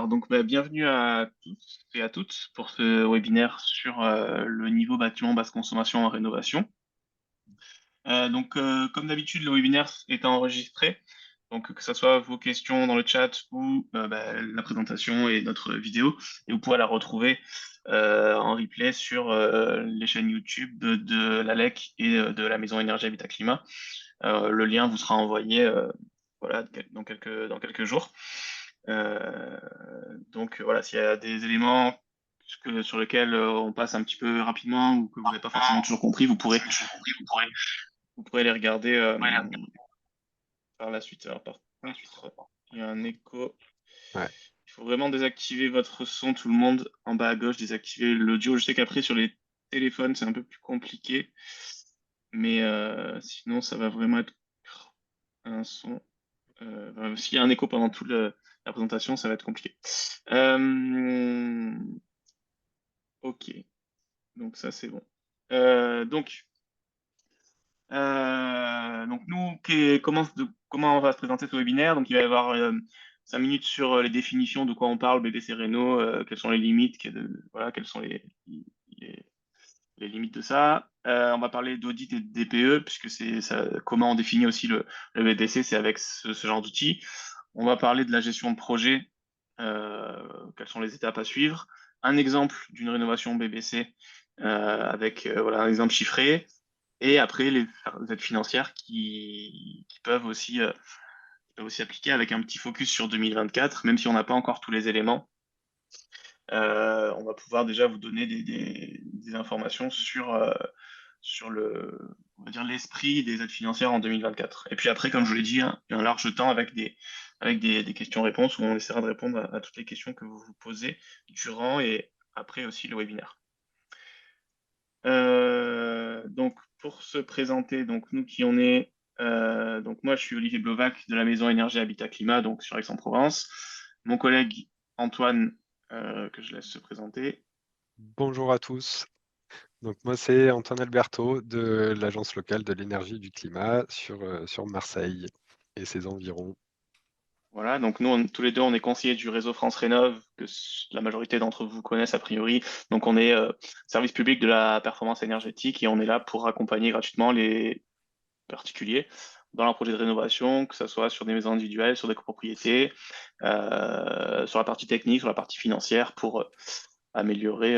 Donc, bienvenue à tous et à toutes pour ce webinaire sur le niveau bâtiment basse consommation en rénovation. Comme d'habitude, le webinaire est enregistré. Donc, que ce soit vos questions dans le chat ou la présentation et notre vidéo. Et vous pourrez la retrouver en replay sur les chaînes YouTube de l'ALEC et de la Maison Énergie Habitat Climat. Le lien vous sera envoyé voilà, dans quelques jours. Euh, voilà, s'il y a des éléments sur lesquels on passe un petit peu rapidement ou que vous n'avez pas forcément toujours compris, vous pourrez les regarder par la suite. Alors, par contre, il y a un écho. Ouais. Il faut vraiment désactiver votre son, tout le monde, en bas à gauche, désactiver l'audio. Je sais qu'après, sur les téléphones, c'est un peu plus compliqué, mais sinon, ça va vraiment être un son. S'il y a un écho pendant toute la présentation, ça va être compliqué. Ok, donc ça, c'est bon. Euh, donc, donc nous, comment on va se présenter ce webinaire? Donc il va y avoir 5 minutes sur les définitions de quoi on parle, BBC Réno, quelles sont les limites, voilà, quelles sont les, les limites de ça. On va parler d'audit et de DPE, puisque c'est ça, comment on définit aussi le BBC, c'est avec ce genre d'outils. On va parler de la gestion de projet, quelles sont les étapes à suivre. Un exemple d'une rénovation BBC avec voilà, un exemple chiffré. Et après, les aides financières qui peuvent aussi appliquer avec un petit focus sur 2024, même si on n'a pas encore tous les éléments. On va pouvoir déjà vous donner des informations sur on va dire l'esprit des aides financières en 2024. Et puis après, comme je vous l'ai dit, un large temps avec des questions-réponses où on essaiera de répondre à toutes les questions que vous vous posez durant et après aussi le webinaire. Donc, pour se présenter, donc nous qui on est, donc moi je suis Olivier Blovac de la Maison Énergie Habitat Climat, donc sur Aix-en-Provence. Mon collègue Antoine, que je laisse se présenter. Bonjour à tous. Donc moi c'est Antoine Alberto de l'Agence locale de l'énergie et du climat sur Marseille et ses environs. Voilà, donc nous tous les deux on est conseillers du réseau France Rénov, que la majorité d'entre vous connaissent a priori. Donc on est service public de la performance énergétique et on est là pour accompagner gratuitement les particuliers dans leur projet de rénovation, que ce soit sur des maisons individuelles, sur des copropriétés, sur la partie technique, sur la partie financière, pour améliorer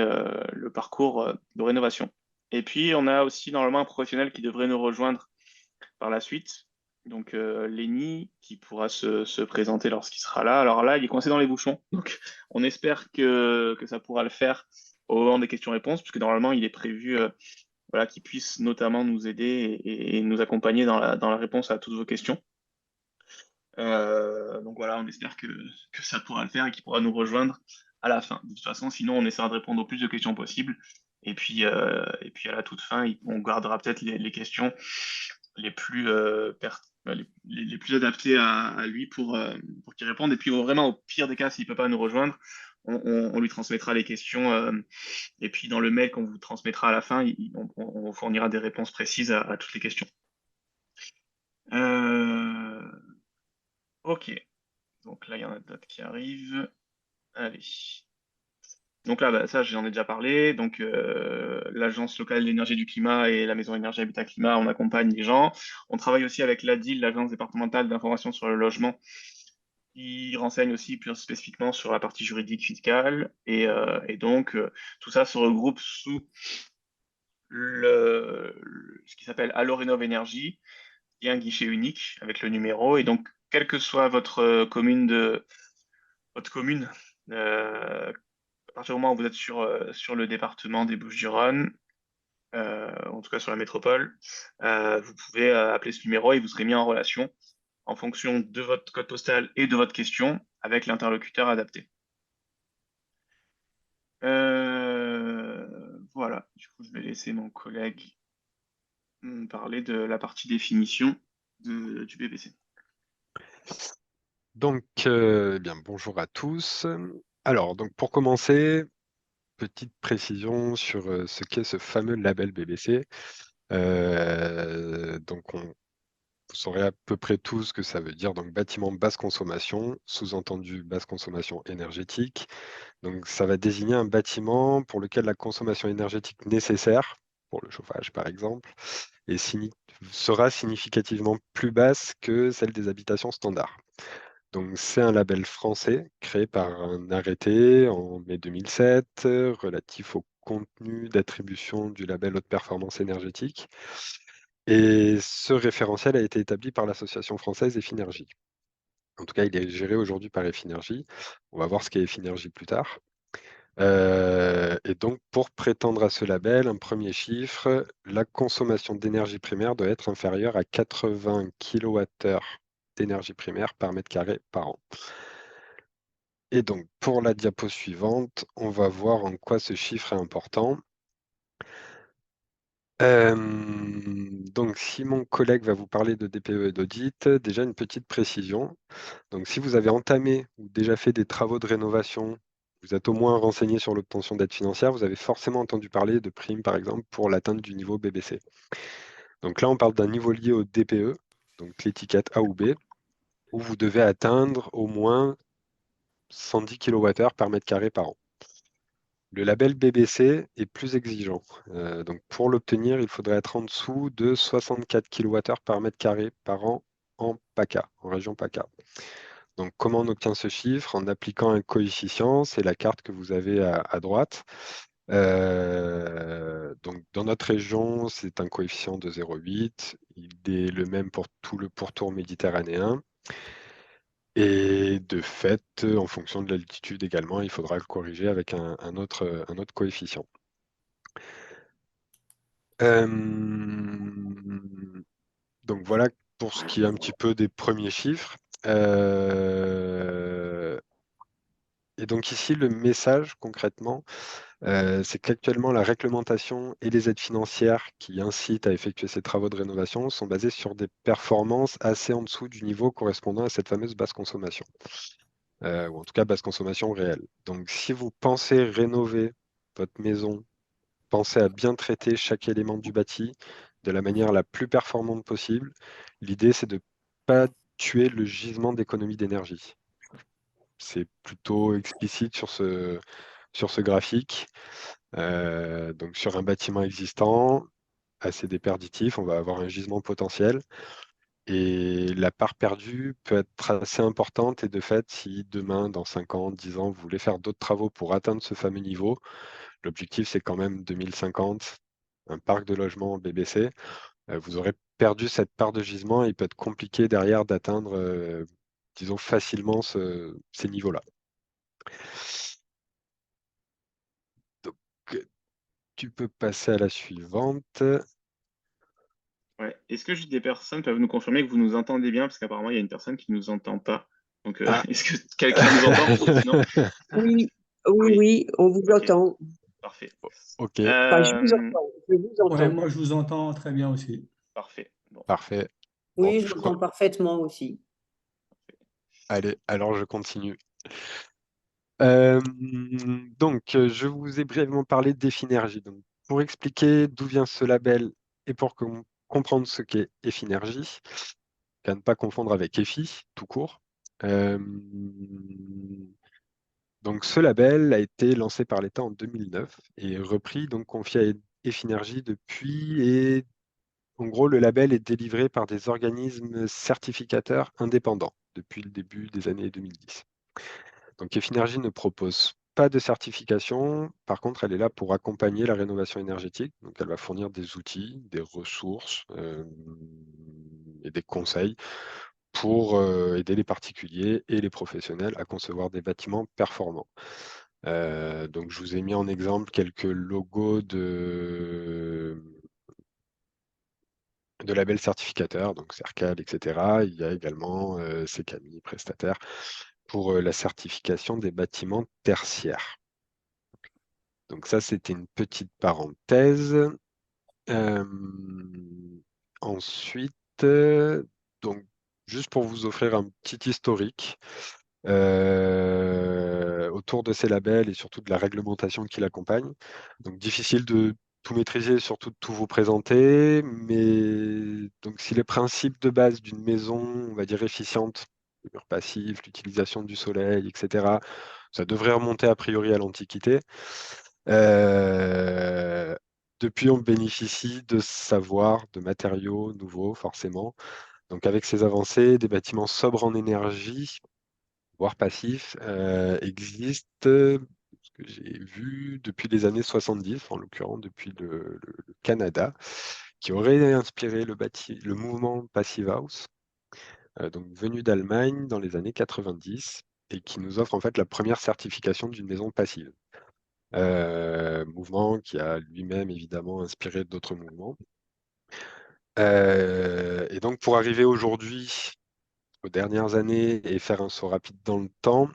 le parcours de rénovation. Et puis, on a aussi normalement un professionnel qui devrait nous rejoindre par la suite. Donc, Lenny, qui pourra se présenter lorsqu'il sera là. Alors là, il est coincé dans les bouchons. Donc, on espère que ça pourra le faire au moment des questions-réponses, puisque normalement, il est prévu voilà, qui puisse notamment nous aider et nous accompagner dans la réponse à toutes vos questions. Donc voilà, on espère que ça pourra le faire et qu'il pourra nous rejoindre à la fin. De toute façon, sinon, on essaiera de répondre au plus de questions possibles. Et puis à la toute fin, on gardera peut-être les questions les plus, les plus adaptées à lui pour qu'il réponde. Et puis vraiment, au pire des cas, s'il ne peut pas nous rejoindre, on lui transmettra les questions. Et puis dans le mail qu'on vous transmettra à la fin, on fournira des réponses précises à toutes les questions. Euh, ok, donc là il y en a d'autres qui arrivent. Allez. Donc là, ça j'en ai déjà parlé. Donc l'Agence locale de l'énergie et du climat et la Maison Énergie Habitat Climat, on accompagne les gens. On travaille aussi avec l'ADIL, l'Agence départementale d'information sur le logement, qui renseigne aussi plus spécifiquement sur la partie juridique fiscale. Et donc tout ça se regroupe sous ce qui s'appelle Allo Rénov Énergie, qui est un guichet unique avec le numéro. Et donc, quelle que soit votre commune, à partir du moment où vous êtes sur le département des Bouches-du-Rhône, en tout cas sur la métropole, vous pouvez appeler ce numéro et vous serez mis en relation en fonction de votre code postal et de votre question avec l'interlocuteur adapté. Voilà, du coup, je vais laisser mon collègue parler de la partie définition du BBC. Donc eh bien bonjour à tous. Alors donc pour commencer, petite précision sur ce qu'est ce fameux label BBC. Donc vous saurez à peu près tout ce que ça veut dire. Donc, bâtiment basse consommation, sous-entendu basse consommation énergétique. Donc, ça va désigner un bâtiment pour lequel la consommation énergétique nécessaire, pour le chauffage par exemple, sera significativement plus basse que celle des habitations standards. Donc, c'est un label français créé par un arrêté en mai 2007 relatif au contenu d'attribution du label haute performance énergétique. Et ce référentiel a été établi par l'Association française Effinergie. En tout cas, il est géré aujourd'hui par Effinergie. On va voir ce qu'est Effinergie plus tard. Et donc, pour prétendre à ce label, un premier chiffre, la consommation d'énergie primaire doit être inférieure à 80 kWh d'énergie primaire par mètre carré par an. Et donc, pour la diapo suivante, on va voir en quoi ce chiffre est important. Donc, si mon collègue va vous parler de DPE et d'audit, déjà une petite précision. Donc, si vous avez entamé ou déjà fait des travaux de rénovation, vous êtes au moins renseigné sur l'obtention d'aide financière, vous avez forcément entendu parler de primes, par exemple, pour l'atteinte du niveau BBC. Donc là, on parle d'un niveau lié au DPE, donc l'étiquette A ou B, où vous devez atteindre au moins 110 kWh par mètre carré par an. Le label BBC est plus exigeant. Donc pour l'obtenir, il faudrait être en dessous de 64 kWh par mètre carré par an en PACA, en région PACA. Donc comment on obtient ce chiffre? En appliquant un coefficient, c'est la carte que vous avez à droite. Donc dans notre région, c'est un coefficient de 0,8. Il est le même pour tout le pourtour méditerranéen. Et de fait, en fonction de l'altitude également, il faudra le corriger avec un autre coefficient. Donc voilà pour ce qui est un petit peu des premiers chiffres. Et donc ici, le message concrètement, c'est qu'actuellement, la réglementation et les aides financières qui incitent à effectuer ces travaux de rénovation sont basées sur des performances assez en dessous du niveau correspondant à cette fameuse basse consommation, ou en tout cas basse consommation réelle. Donc si vous pensez rénover votre maison, pensez à bien traiter chaque élément du bâti de la manière la plus performante possible. L'idée, c'est de ne pas tuer le gisement d'économie d'énergie. C'est plutôt explicite sur ce graphique. Donc sur un bâtiment existant, assez déperditif, on va avoir un gisement potentiel. Et la part perdue peut être assez importante. Et de fait, si demain, dans 5 ans, 10 ans, vous voulez faire d'autres travaux pour atteindre ce fameux niveau, l'objectif, c'est quand même 2050, un parc de logements BBC. Vous aurez perdu cette part de gisement et il peut être compliqué derrière d'atteindre, disons, facilement ces niveaux-là. Donc, tu peux passer à la suivante. Ouais. Est-ce que juste des personnes peuvent nous confirmer que vous nous entendez bien? Parce qu'apparemment, il y a une personne qui ne nous entend pas. Donc, Ah. est-ce que quelqu'un nous entend? Sinon, Oui, oui, oui, oui, on vous ok, entend. parfait. Ok, Enfin, je vous Euh, entends, je vous Ouais, entends. moi je vous entends très bien aussi. Parfait. Bon, parfait. Bon, Oui, je je crois. l'entends parfaitement aussi. Allez, alors je continue. Donc, je vous ai brièvement parlé d'Effinergie. Donc, pour expliquer d'où vient ce label et pour comprendre ce qu'est Effinergie, à ne pas confondre avec EFI, tout court. Donc, ce label a été lancé par l'État en 2009 et repris, donc confié à Effinergie depuis. Et en gros, le label est délivré par des organismes certificateurs indépendants depuis le début des années 2010. Donc Effinergie ne propose pas de certification. Par contre, elle est là pour accompagner la rénovation énergétique. Donc elle va fournir des outils, des ressources et des conseils pour aider les particuliers et les professionnels à concevoir des bâtiments performants. Donc je vous ai mis en exemple quelques logos de labels certificateurs, donc CERCAL, etc. Il y a également CECAMI, prestataire, pour la certification des bâtiments tertiaires. Donc ça, c'était une petite parenthèse. Ensuite, donc, juste pour vous offrir un petit historique autour de ces labels et surtout de la réglementation qui l'accompagne. Donc difficile de tout maîtriser, surtout de tout vous présenter. Mais donc, si les principes de base d'une maison, on va dire efficiente, le mur passif, l'utilisation du soleil, etc., ça devrait remonter a priori à l'Antiquité. Depuis, on bénéficie de savoirs, de matériaux nouveaux, forcément. Donc, avec ces avancées, des bâtiments sobres en énergie, voire passifs, existent, ce que j'ai vu depuis les années 70, en l'occurrence depuis le Canada, qui aurait inspiré le mouvement Passive House, donc venu d'Allemagne dans les années 90, et qui nous offre en fait la première certification d'une maison passive. Mouvement qui a lui-même évidemment inspiré d'autres mouvements. Et donc pour arriver aujourd'hui, aux dernières années, et faire un saut rapide dans le temps,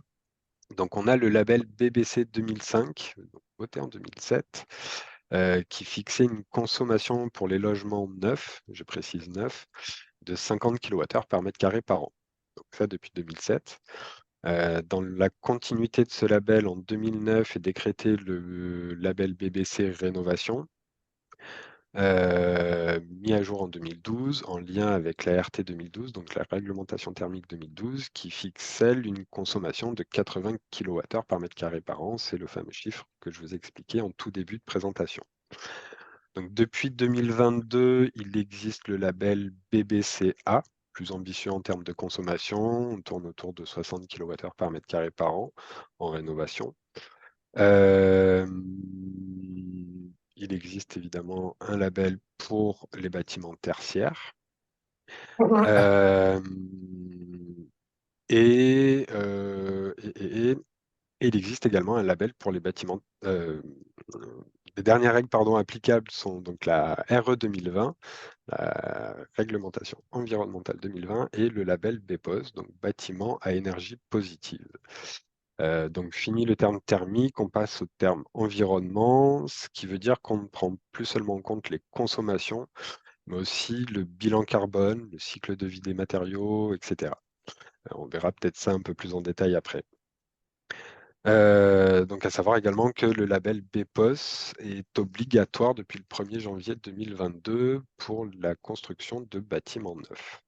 donc on a le label BBC 2005, donc voté en 2007, qui fixait une consommation pour les logements neufs, je précise neufs, de 50 kWh par mètre carré par an. Donc ça depuis 2007. Dans la continuité de ce label, en 2009 est décrété le label BBC Rénovation, mis à jour en 2012, en lien avec la RT 2012, donc la réglementation thermique 2012, qui fixe, elle, une consommation de 80 kWh par mètre carré par an. C'est le fameux chiffre que je vous ai expliqué en tout début de présentation. Donc, depuis 2022, il existe le label BBC-A, plus ambitieux en termes de consommation. On tourne autour de 60 kWh par mètre carré par an en rénovation. Il existe évidemment un label pour les bâtiments tertiaires. Euh, et, euh, et- et- et il existe également un label pour les bâtiments. Les dernières règles applicables sont donc la RE 2020, la réglementation environnementale 2020, et le label BPOS, donc bâtiment à énergie positive. Donc fini le terme thermique, on passe au terme environnement, ce qui veut dire qu'on ne prend plus seulement en compte les consommations, mais aussi le bilan carbone, le cycle de vie des matériaux, etc. On verra peut-être ça un peu plus en détail après. Donc à savoir également que le label BPOS est obligatoire depuis le 1er janvier 2022 pour la construction de bâtiments neufs.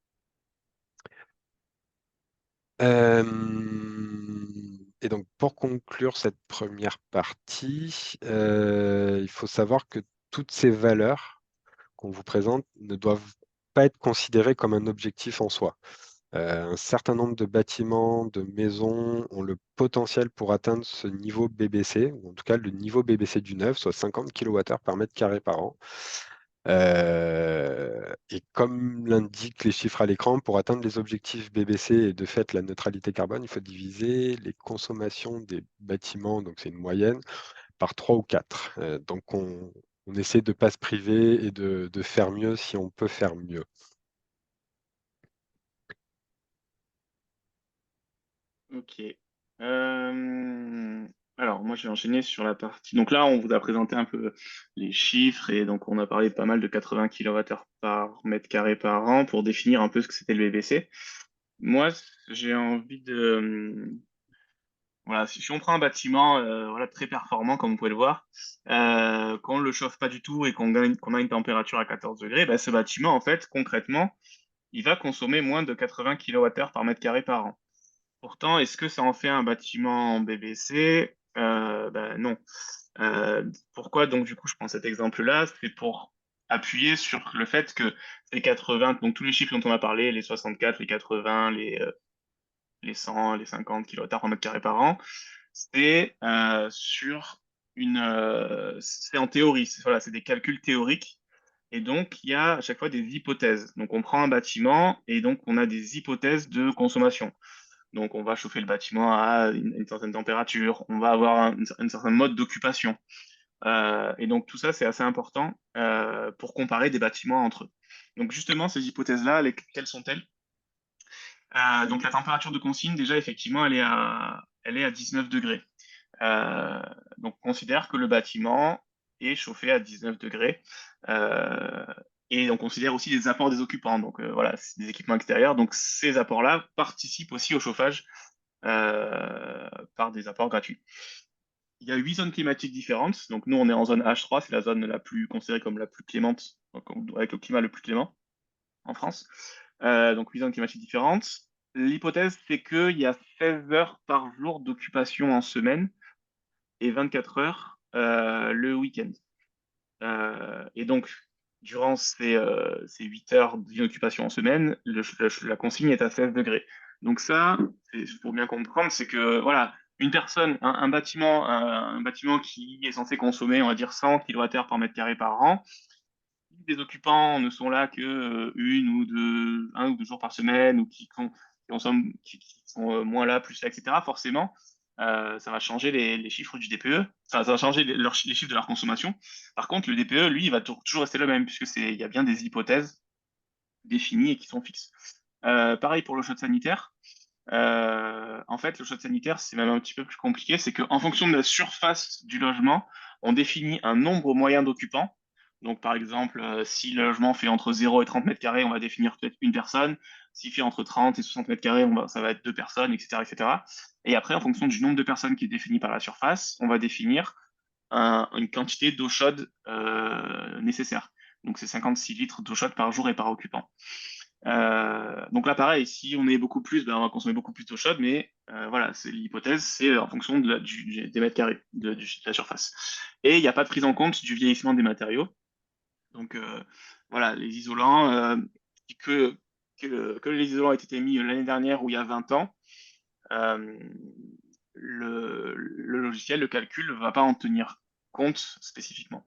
Et donc, pour conclure cette première partie, il faut savoir que toutes ces valeurs qu'on vous présente ne doivent pas être considérées comme un objectif en soi. Un certain nombre de bâtiments, de maisons ont le potentiel pour atteindre ce niveau BBC, ou en tout cas le niveau BBC du neuf, soit 50 kWh par mètre carré par an. Et comme l'indiquent les chiffres à l'écran, pour atteindre les objectifs BBC et de fait la neutralité carbone, il faut diviser les consommations des bâtiments, donc c'est une moyenne, par 3 ou 4. Donc on essaie de ne pas se priver et de faire mieux si on peut faire mieux. Ok. Alors, moi, je vais enchaîner sur la partie. Donc là, on vous a présenté un peu les chiffres et donc on a parlé pas mal de 80 kWh par mètre carré par an pour définir un peu ce que c'était le BBC. Moi, j'ai envie de. Voilà, si on prend un bâtiment voilà, très performant, comme vous pouvez le voir, qu'on ne le chauffe pas du tout et qu'on a une température à 14 degrés, ben, ce bâtiment, en fait, concrètement, il va consommer moins de 80 kWh par mètre carré par an. Pourtant, est-ce que ça en fait un bâtiment BBC? Ben, non. Pourquoi donc du coup je prends cet exemple-là? C'est pour appuyer sur le fait que ces 80, donc tous les chiffres dont on a parlé, les 64, les 80, les 100, les 50 kWh par mètre carré par an, c'est c'est en théorie, voilà, c'est des calculs théoriques. Et donc, il y a à chaque fois des hypothèses. Donc, on prend un bâtiment et donc on a des hypothèses de consommation. Donc, on va chauffer le bâtiment à une certaine température, on va avoir un certain mode d'occupation. Et donc, tout ça, c'est assez important pour comparer des bâtiments entre eux. Donc, justement, ces hypothèses-là, quelles sont-elles? Donc, la température de consigne, déjà, effectivement, elle est à 19 degrés. Donc, on considère que le bâtiment est chauffé à 19 degrés. Et on considère aussi les apports des occupants. Donc, voilà, c'est des équipements extérieurs. Donc, ces apports-là participent aussi au chauffage par des apports gratuits. il y a 8 zones climatiques différentes. Donc nous, on est en zone H3, c'est la zone la plus considérée comme la plus clémente, donc, avec le climat le plus clément en France. Donc 8 zones climatiques différentes. L'hypothèse, c'est qu'il y a 16 heures par jour d'occupation en semaine et 24 heures le week-end. Et donc, durant ces 8 heures d'inoccupation en semaine, la consigne est à 16 degrés. Donc ça, pour bien comprendre, c'est que voilà, une personne, un bâtiment qui est censé consommer, on va dire, 100 kWh par mètre carré par an, si les occupants ne sont là que un ou deux jours par semaine, ou qui sont moins là, plus là, etc., forcément, ça va changer les chiffres du DPE. Ça va changer les chiffres de leur consommation. Par contre, le DPE, lui, il va toujours rester le même, puisque il y a bien des hypothèses définies et qui sont fixes. Pareil pour le shot sanitaire. En fait, le shot sanitaire, c'est même un petit peu plus compliqué. C'est qu'en fonction de la surface du logement, on définit un nombre moyen d'occupants. Donc, par exemple, si le logement fait entre 0 et 30 mètres carrés, on va définir peut-être une personne. S'il fait entre 30 et 60 mètres carrés, ça va être deux personnes, etc., etc. Et après, en fonction du nombre de personnes qui est défini par la surface, on va définir une quantité d'eau chaude nécessaire. Donc, c'est 56 litres d'eau chaude par jour et par occupant. Donc là, pareil, si on est beaucoup plus, ben, on va consommer beaucoup plus d'eau chaude, mais voilà, c'est l'hypothèse, c'est en fonction des mètres carrés de la surface. Et il n'y a pas de prise en compte du vieillissement des matériaux. Donc voilà, les isolants, que, que les isolants aient été mis l'année dernière ou il y a 20 ans, euh, le logiciel, le calcul ne va pas en tenir compte spécifiquement.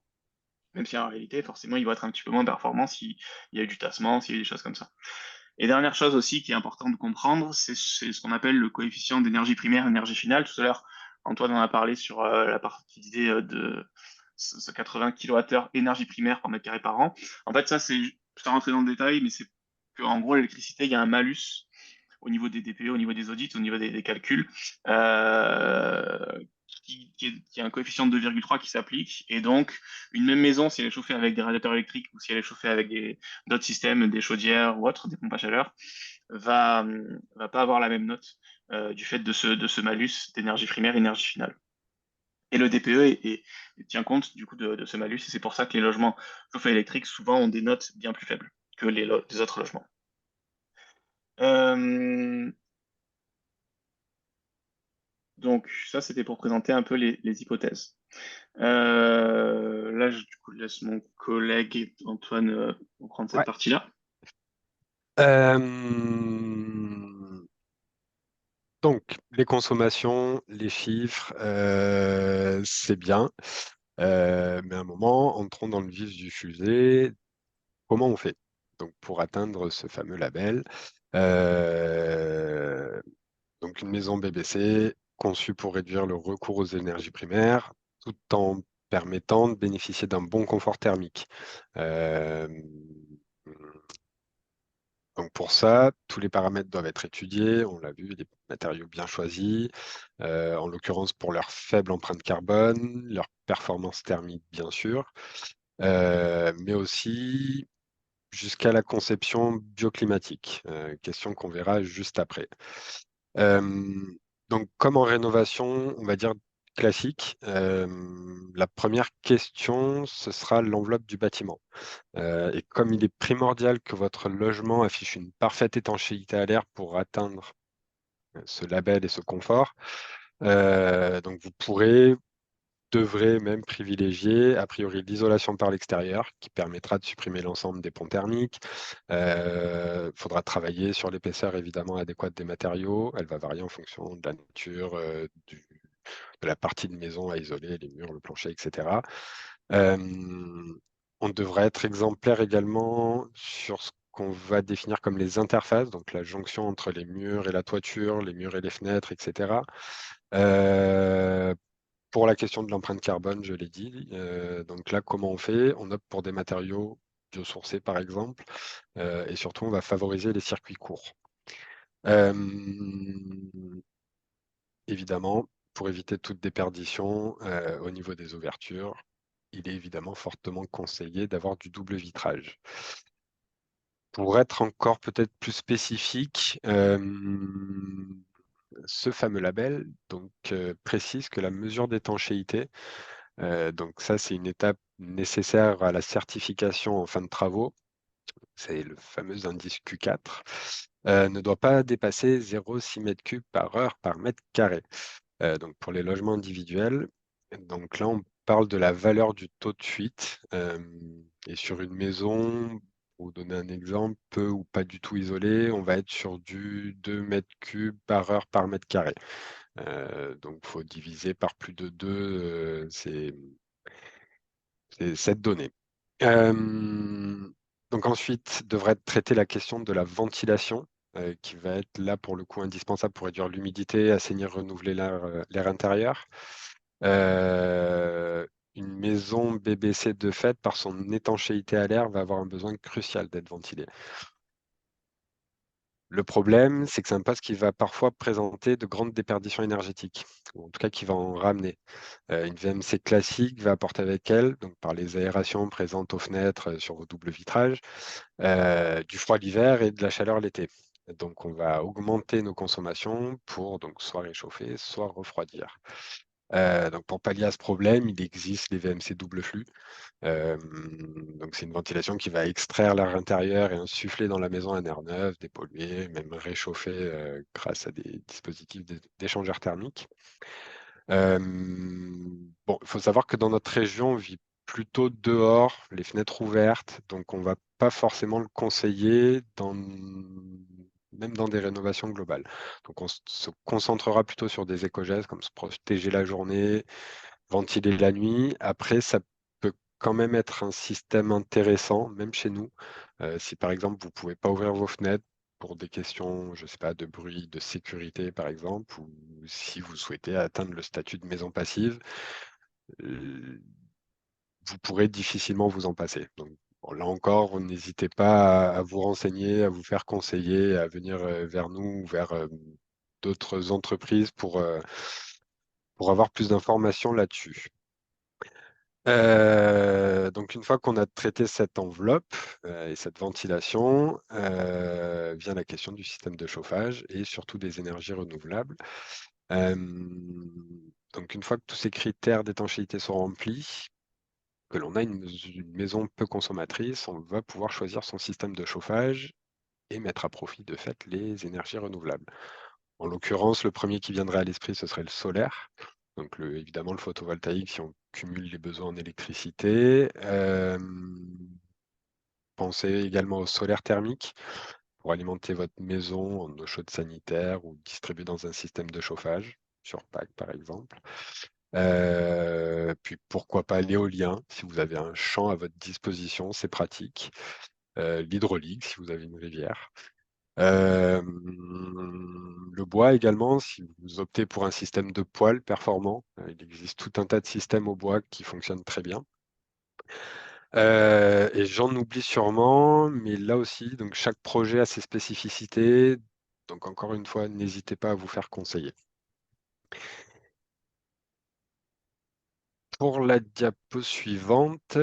Même si en réalité, forcément, il va être un petit peu moins performant s'il y a eu du tassement, s'il y a eu des choses comme ça. Et dernière chose aussi qui est importante de comprendre, c'est ce qu'on appelle le coefficient d'énergie primaire, énergie finale. Tout à l'heure, Antoine en a parlé sur la partie qui disait de ce 80 kWh énergie primaire par mètre carré par an. En fait, ça, je vais rentrer dans le détail, mais c'est qu'en gros, l'électricité, il y a un malus au niveau des DPE, au niveau des audits, au niveau des calculs, qui est un coefficient de 2,3 qui s'applique. Et donc, une même maison, si elle est chauffée avec des radiateurs électriques ou si elle est chauffée avec d'autres systèmes, des chaudières ou autres, des pompes à chaleur, va pas avoir la même note du fait de ce malus d'énergie primaire, énergie finale. Et le DPE tient compte du coup de ce malus, et c'est pour ça que les logements chauffés électriques souvent ont des notes bien plus faibles que les autres logements. Euh, donc ça, c'était pour présenter un peu les hypothèses. Là, du coup, je laisse mon collègue Antoine reprendre cette Ouais. partie-là. Donc, les consommations, les chiffres, c'est bien. Mais à un moment, entrons dans le vif du sujet. Comment on fait? Donc, pour atteindre ce fameux label, donc une maison BBC conçue pour réduire le recours aux énergies primaires, tout en permettant de bénéficier d'un bon confort thermique. Euh, donc pour ça, tous les paramètres doivent être étudiés. On l'a vu, des matériaux bien choisis, en l'occurrence pour leur faible empreinte carbone, leur performance thermique bien sûr, mais aussi jusqu'à la conception bioclimatique, question qu'on verra juste après. Donc, comme en rénovation, on va dire classique, la première question, ce sera l'enveloppe du bâtiment. Et comme il est primordial que votre logement affiche une parfaite étanchéité à l'air pour atteindre ce label et ce confort, donc vous devrez même privilégier a priori l'isolation par l'extérieur qui permettra de supprimer l'ensemble des ponts thermiques. Il faudra travailler sur l'épaisseur évidemment adéquate des matériaux. Elle va varier en fonction de la nature, de la partie de maison à isoler, les murs, le plancher, etc. On devrait être exemplaire également sur ce qu'on va définir comme les interfaces, donc la jonction entre les murs et la toiture, les murs et les fenêtres, etc. Pour la question de l'empreinte carbone, je l'ai dit. Donc là, comment on fait? On opte pour des matériaux biosourcés, par exemple, et surtout, on va favoriser les circuits courts. Évidemment, pour éviter toute déperdition au niveau des ouvertures, il est évidemment fortement conseillé d'avoir du double vitrage. Pour être encore peut-être plus spécifique, ce fameux label donc, précise que la mesure d'étanchéité, donc ça c'est une étape nécessaire à la certification en fin de travaux, c'est le fameux indice Q4, ne doit pas dépasser 0,6 m3 par heure par mètre carré. Donc pour les logements individuels, donc là on parle de la valeur du taux de fuite, et sur une maison, pour vous donner un exemple, peu ou pas du tout isolé, on va être sur du 2 m3 par heure par mètre carré. Donc il faut diviser par plus de 2 c'est cette donnée. Donc ensuite devrait être traitée la question de la ventilation, qui va être là pour le coup indispensable pour réduire l'humidité, assainir, renouveler l'air intérieur. Une maison BBC de fait, par son étanchéité à l'air, va avoir un besoin crucial d'être ventilée. Le problème, c'est que c'est un poste qui va parfois présenter de grandes déperditions énergétiques, ou en tout cas qui va en ramener. Une VMC classique va apporter avec elle, donc par les aérations présentes aux fenêtres sur vos doubles vitrages, du froid l'hiver et de la chaleur l'été. Donc on va augmenter nos consommations pour donc soit réchauffer, soit refroidir. Donc pour pallier à ce problème, il existe les VMC double flux. Donc c'est une ventilation qui va extraire l'air intérieur et insuffler dans la maison un air neuf, dépollué, même réchauffé grâce à des dispositifs d'échangeurs thermiques. Bon, il faut savoir que dans notre région, on vit plutôt dehors, les fenêtres ouvertes, donc on ne va pas forcément le conseiller même dans des rénovations globales. Donc on se concentrera plutôt sur des éco-gestes comme se protéger la journée, ventiler la nuit. Après, ça peut quand même être un système intéressant, même chez nous. Si par exemple, vous ne pouvez pas ouvrir vos fenêtres pour des questions, je sais pas, de bruit, de sécurité par exemple, ou si vous souhaitez atteindre le statut de maison passive, vous pourrez difficilement vous en passer. Donc, bon, là encore, n'hésitez pas à vous renseigner, à vous faire conseiller, à venir vers nous ou vers d'autres entreprises pour avoir plus d'informations là-dessus. Donc une fois qu'on a traité cette enveloppe et cette ventilation, vient la question du système de chauffage et surtout des énergies renouvelables. Donc une fois que tous ces critères d'étanchéité sont remplis, que l'on a une maison peu consommatrice, on va pouvoir choisir son système de chauffage et mettre à profit de fait les énergies renouvelables. En l'occurrence, le premier qui viendrait à l'esprit, ce serait le solaire. Donc évidemment, le photovoltaïque, si on cumule les besoins en électricité. Pensez également au solaire thermique pour alimenter votre maison en eau chaude sanitaire ou distribuer dans un système de chauffage, sur PAC par exemple. Puis pourquoi pas l'éolien, si vous avez un champ à votre disposition, c'est pratique. L'hydraulique, si vous avez une rivière. Le bois également, si vous optez pour un système de poêle performant, il existe tout un tas de systèmes au bois qui fonctionnent très bien. Et j'en oublie sûrement, mais là aussi, donc chaque projet a ses spécificités. Donc encore une fois, n'hésitez pas à vous faire conseiller. Pour la diapo suivante,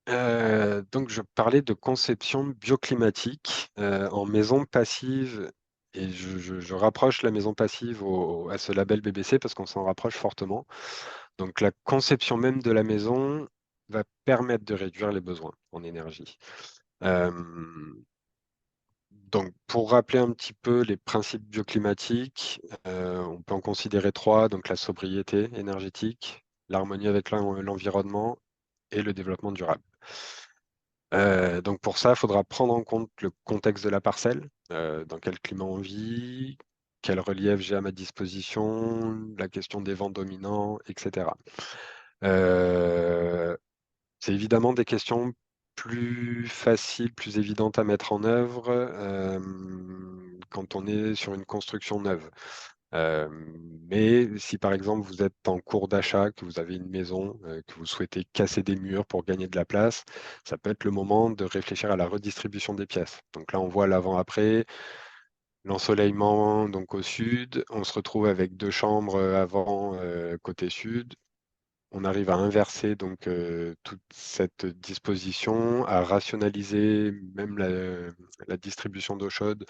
donc je parlais de conception bioclimatique en maison passive et je rapproche la maison passive à ce label BBC parce qu'on s'en rapproche fortement. Donc la conception même de la maison va permettre de réduire les besoins en énergie. Donc pour rappeler un petit peu les principes bioclimatiques, on peut en considérer trois, donc la sobriété énergétique, l'harmonie avec l'environnement et le développement durable. Donc pour ça, il faudra prendre en compte le contexte de la parcelle, dans quel climat on vit, quel relief j'ai à ma disposition, la question des vents dominants, etc. C'est évidemment des questions plus faciles, plus évidentes à mettre en œuvre quand on est sur une construction neuve. Mais si par exemple vous êtes en cours d'achat, que vous avez une maison, que vous souhaitez casser des murs pour gagner de la place, ça peut être le moment de réfléchir à la redistribution des pièces. Donc là, on voit l'avant-après, l'ensoleillement donc au sud, on se retrouve avec deux chambres avant côté sud. On arrive à inverser donc toute cette disposition, à rationaliser même la distribution d'eau chaude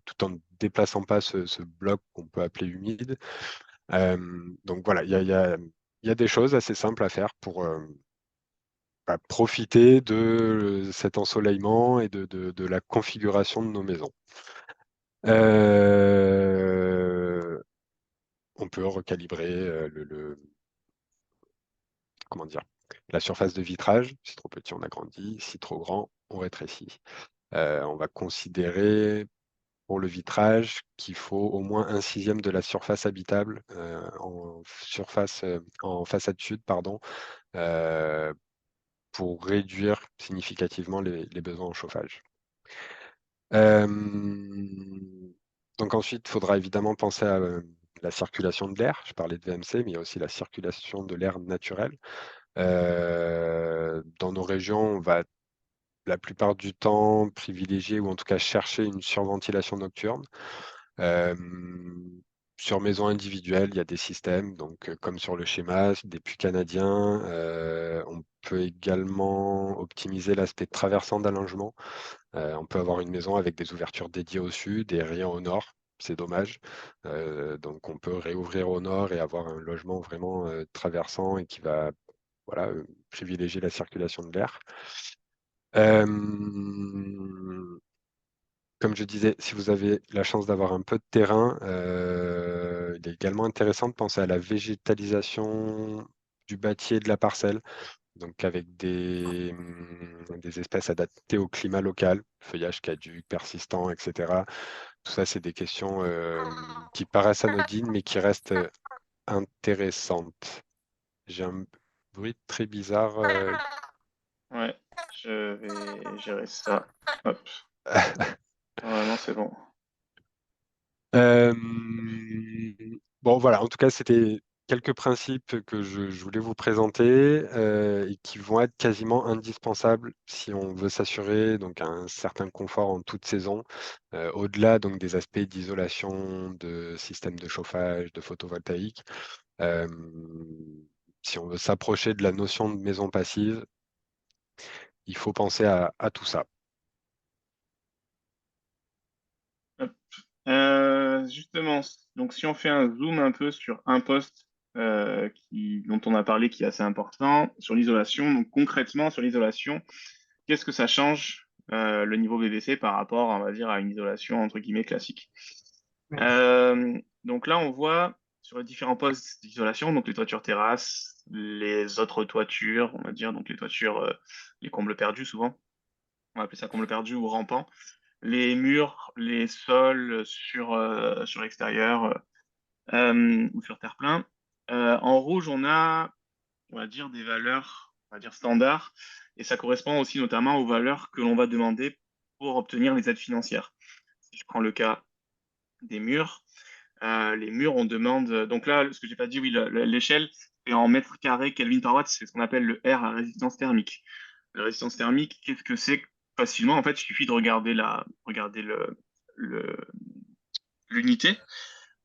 tout en ne déplaçant pas ce bloc qu'on peut appeler humide. Donc voilà, il y a des choses assez simples à faire pour profiter de cet ensoleillement et de la configuration de nos maisons. On peut recalibrer comment dire, la surface de vitrage. Si trop petit, on agrandit. Si trop grand, on rétrécit. On va considérer pour le vitrage qu'il faut au moins 1/6 de la surface habitable en façade sud, pardon, pour réduire significativement les besoins en chauffage. Donc ensuite, il faudra évidemment penser à la circulation de l'air. Je parlais de VMC, mais il y a aussi la circulation de l'air naturel. Dans nos régions, on va la plupart du temps privilégier ou en tout cas chercher une surventilation nocturne. Sur maison individuelle, il y a des systèmes, donc comme sur le schéma, des puits canadiens. On peut également optimiser l'aspect traversant d'allongement. On peut avoir une maison avec des ouvertures dédiées au sud et rien au nord. C'est dommage. Donc on peut réouvrir au nord et avoir un logement vraiment traversant et qui va privilégier la circulation de l'air. Comme je disais, si vous avez la chance d'avoir un peu de terrain, il est également intéressant de penser à la végétalisation du bâti et de la parcelle, donc avec des espèces adaptées au climat local, feuillage caduc, persistant, etc. Tout ça, c'est des questions qui paraissent anodines, mais qui restent intéressantes. J'ai un bruit très bizarre. Ouais, je vais gérer ça. Hop, normalement c'est bon. Euh, Bon, voilà, en tout cas, c'était quelques principes que je voulais vous présenter et qui vont être quasiment indispensables si on veut s'assurer donc un certain confort en toute saison, au-delà donc des aspects d'isolation, de système de chauffage, de photovoltaïque. Euh, Si on veut s'approcher de la notion de maison passive, il faut penser à tout ça. Hop. Justement, donc si on fait un zoom un peu sur un poste dont on a parlé qui est assez important, sur l'isolation, donc concrètement sur l'isolation, qu'est-ce que ça change le niveau BBC par rapport, on va dire, à une isolation entre guillemets classique? Donc là, on voit sur les différents postes d'isolation, donc les toitures terrasses, les autres toitures, on va dire, donc les toitures, les combles perdus souvent, on va appeler ça combles perdus ou rampants, les murs, les sols sur l'extérieur ou sur terre-plein. En rouge, on va dire, des valeurs, on va dire standards, et ça correspond aussi notamment aux valeurs que l'on va demander pour obtenir les aides financières. Si je prends le cas des murs, les murs, on demande. Donc là, ce que j'ai pas dit, oui, l'échelle, c'est en mètres carrés Kelvin par watt, c'est ce qu'on appelle le R, la résistance thermique. La résistance thermique, qu'est-ce que c'est? Facilement, en fait, il suffit de regarder le- l'unité.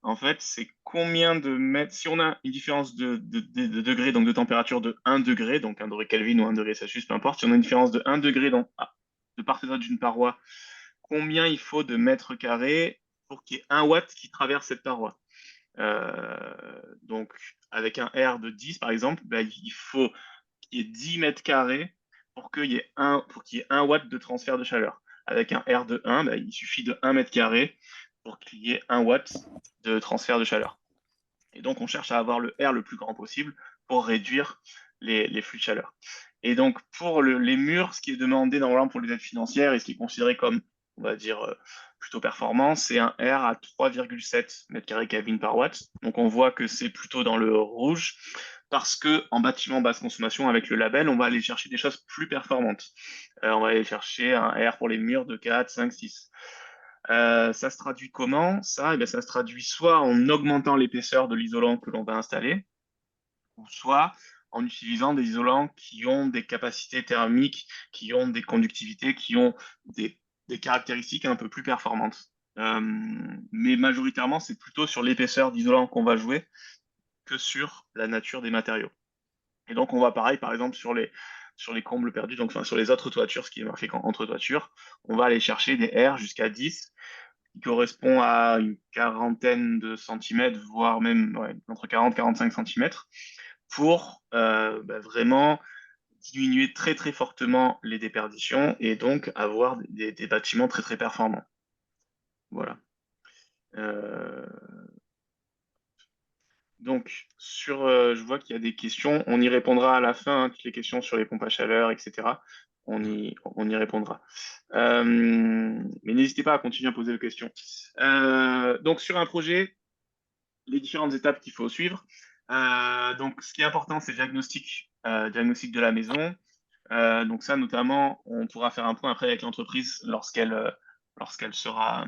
En fait, c'est combien de mètres. Si on a une différence de degré, donc de température de 1 degré, donc 1 degré Kelvin ou 1 degré Celsius, peu importe, si on a une différence de 1 degré de part et d'autre d'une paroi, combien il faut de mètres carrés pour qu'il y ait 1 watt qui traverse cette paroi? Donc, avec un R de 10, par exemple, ben, il faut qu'il y ait 10 mètres carrés pour qu'il y ait 1 watt de transfert de chaleur. Avec un R de 1, ben, il suffit de 1 mètre carré pour qu'il y ait 1 watt de transfert de chaleur. Et donc, on cherche à avoir le R le plus grand possible pour réduire les flux de chaleur. Et donc, pour les murs, ce qui est demandé normalement pour les aides financières et ce qui est considéré comme, on va dire, plutôt performant, c'est un R à 3,7 m² Kelvin par watt. Donc, on voit que c'est plutôt dans le rouge parce que en bâtiment basse consommation, avec le label, on va aller chercher des choses plus performantes. On va aller chercher un R pour les murs de 4, 5, 6. Ça se traduit comment? Ça, eh bien, ça se traduit soit en augmentant l'épaisseur de l'isolant que l'on va installer, ou soit en utilisant des isolants qui ont des capacités thermiques, qui ont des conductivités, qui ont des caractéristiques un peu plus performantes. Mais majoritairement, c'est plutôt sur l'épaisseur d'isolant qu'on va jouer que sur la nature des matériaux. Et donc, on va pareil, par exemple, sur les combles perdus, donc enfin, sur les autres toitures, ce qui est marqué entre toitures, on va aller chercher des R jusqu'à 10 qui correspond à une quarantaine de centimètres, voire même entre 40 et 45 centimètres, pour vraiment diminuer très très fortement les déperditions et donc avoir des bâtiments très très performants. Voilà. Donc, je vois qu'il y a des questions. On y répondra à la fin, hein, toutes les questions sur les pompes à chaleur, etc. On y répondra. Mais n'hésitez pas à continuer à poser des questions. Donc, sur un projet, les différentes étapes qu'il faut suivre. Donc, ce qui est important, c'est le diagnostic de la maison. Donc ça, notamment, on pourra faire un point après avec l'entreprise lorsqu'elle sera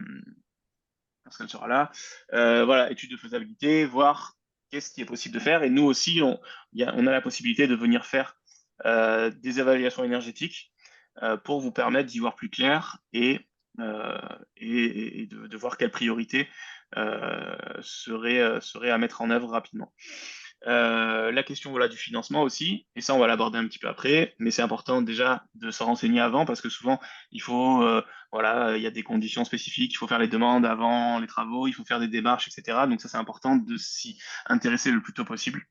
là. Voilà, étude de faisabilité, voir qu'est-ce qui est possible de faire. Et nous aussi, on a la possibilité de venir faire des évaluations énergétiques pour vous permettre d'y voir plus clair et de voir quelles priorités seraient à mettre en œuvre rapidement. La question du financement aussi, et ça on va l'aborder un petit peu après, mais c'est important déjà de se renseigner avant parce que souvent il faut, il y a des conditions spécifiques, il faut faire les demandes avant les travaux, il faut faire des démarches, etc. Donc ça c'est important de s'y intéresser le plus tôt possible.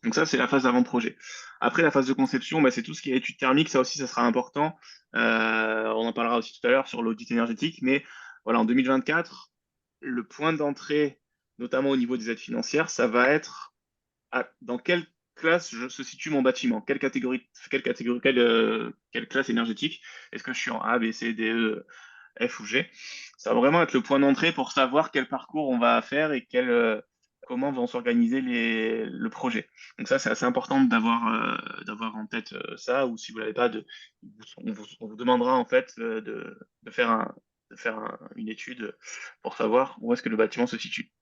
Donc ça c'est la phase d'avant-projet. Après la phase de conception, c'est tout ce qui est étude thermique, ça aussi ça sera important. On en parlera aussi tout à l'heure sur l'audit énergétique, mais voilà, en 2024, le point d'entrée, notamment au niveau des aides financières, ça va être dans quelle classe se situe mon bâtiment? Quelle classe énergétique? Est-ce que je suis en A, B, C, D, E, F ou G? Ça va vraiment être le point d'entrée pour savoir quel parcours on va faire et comment vont s'organiser le projet. Donc ça, c'est assez important d'avoir en tête ça, ou si vous l'avez pas, on vous demandera en fait de faire une étude pour savoir où est-ce que le bâtiment se situe.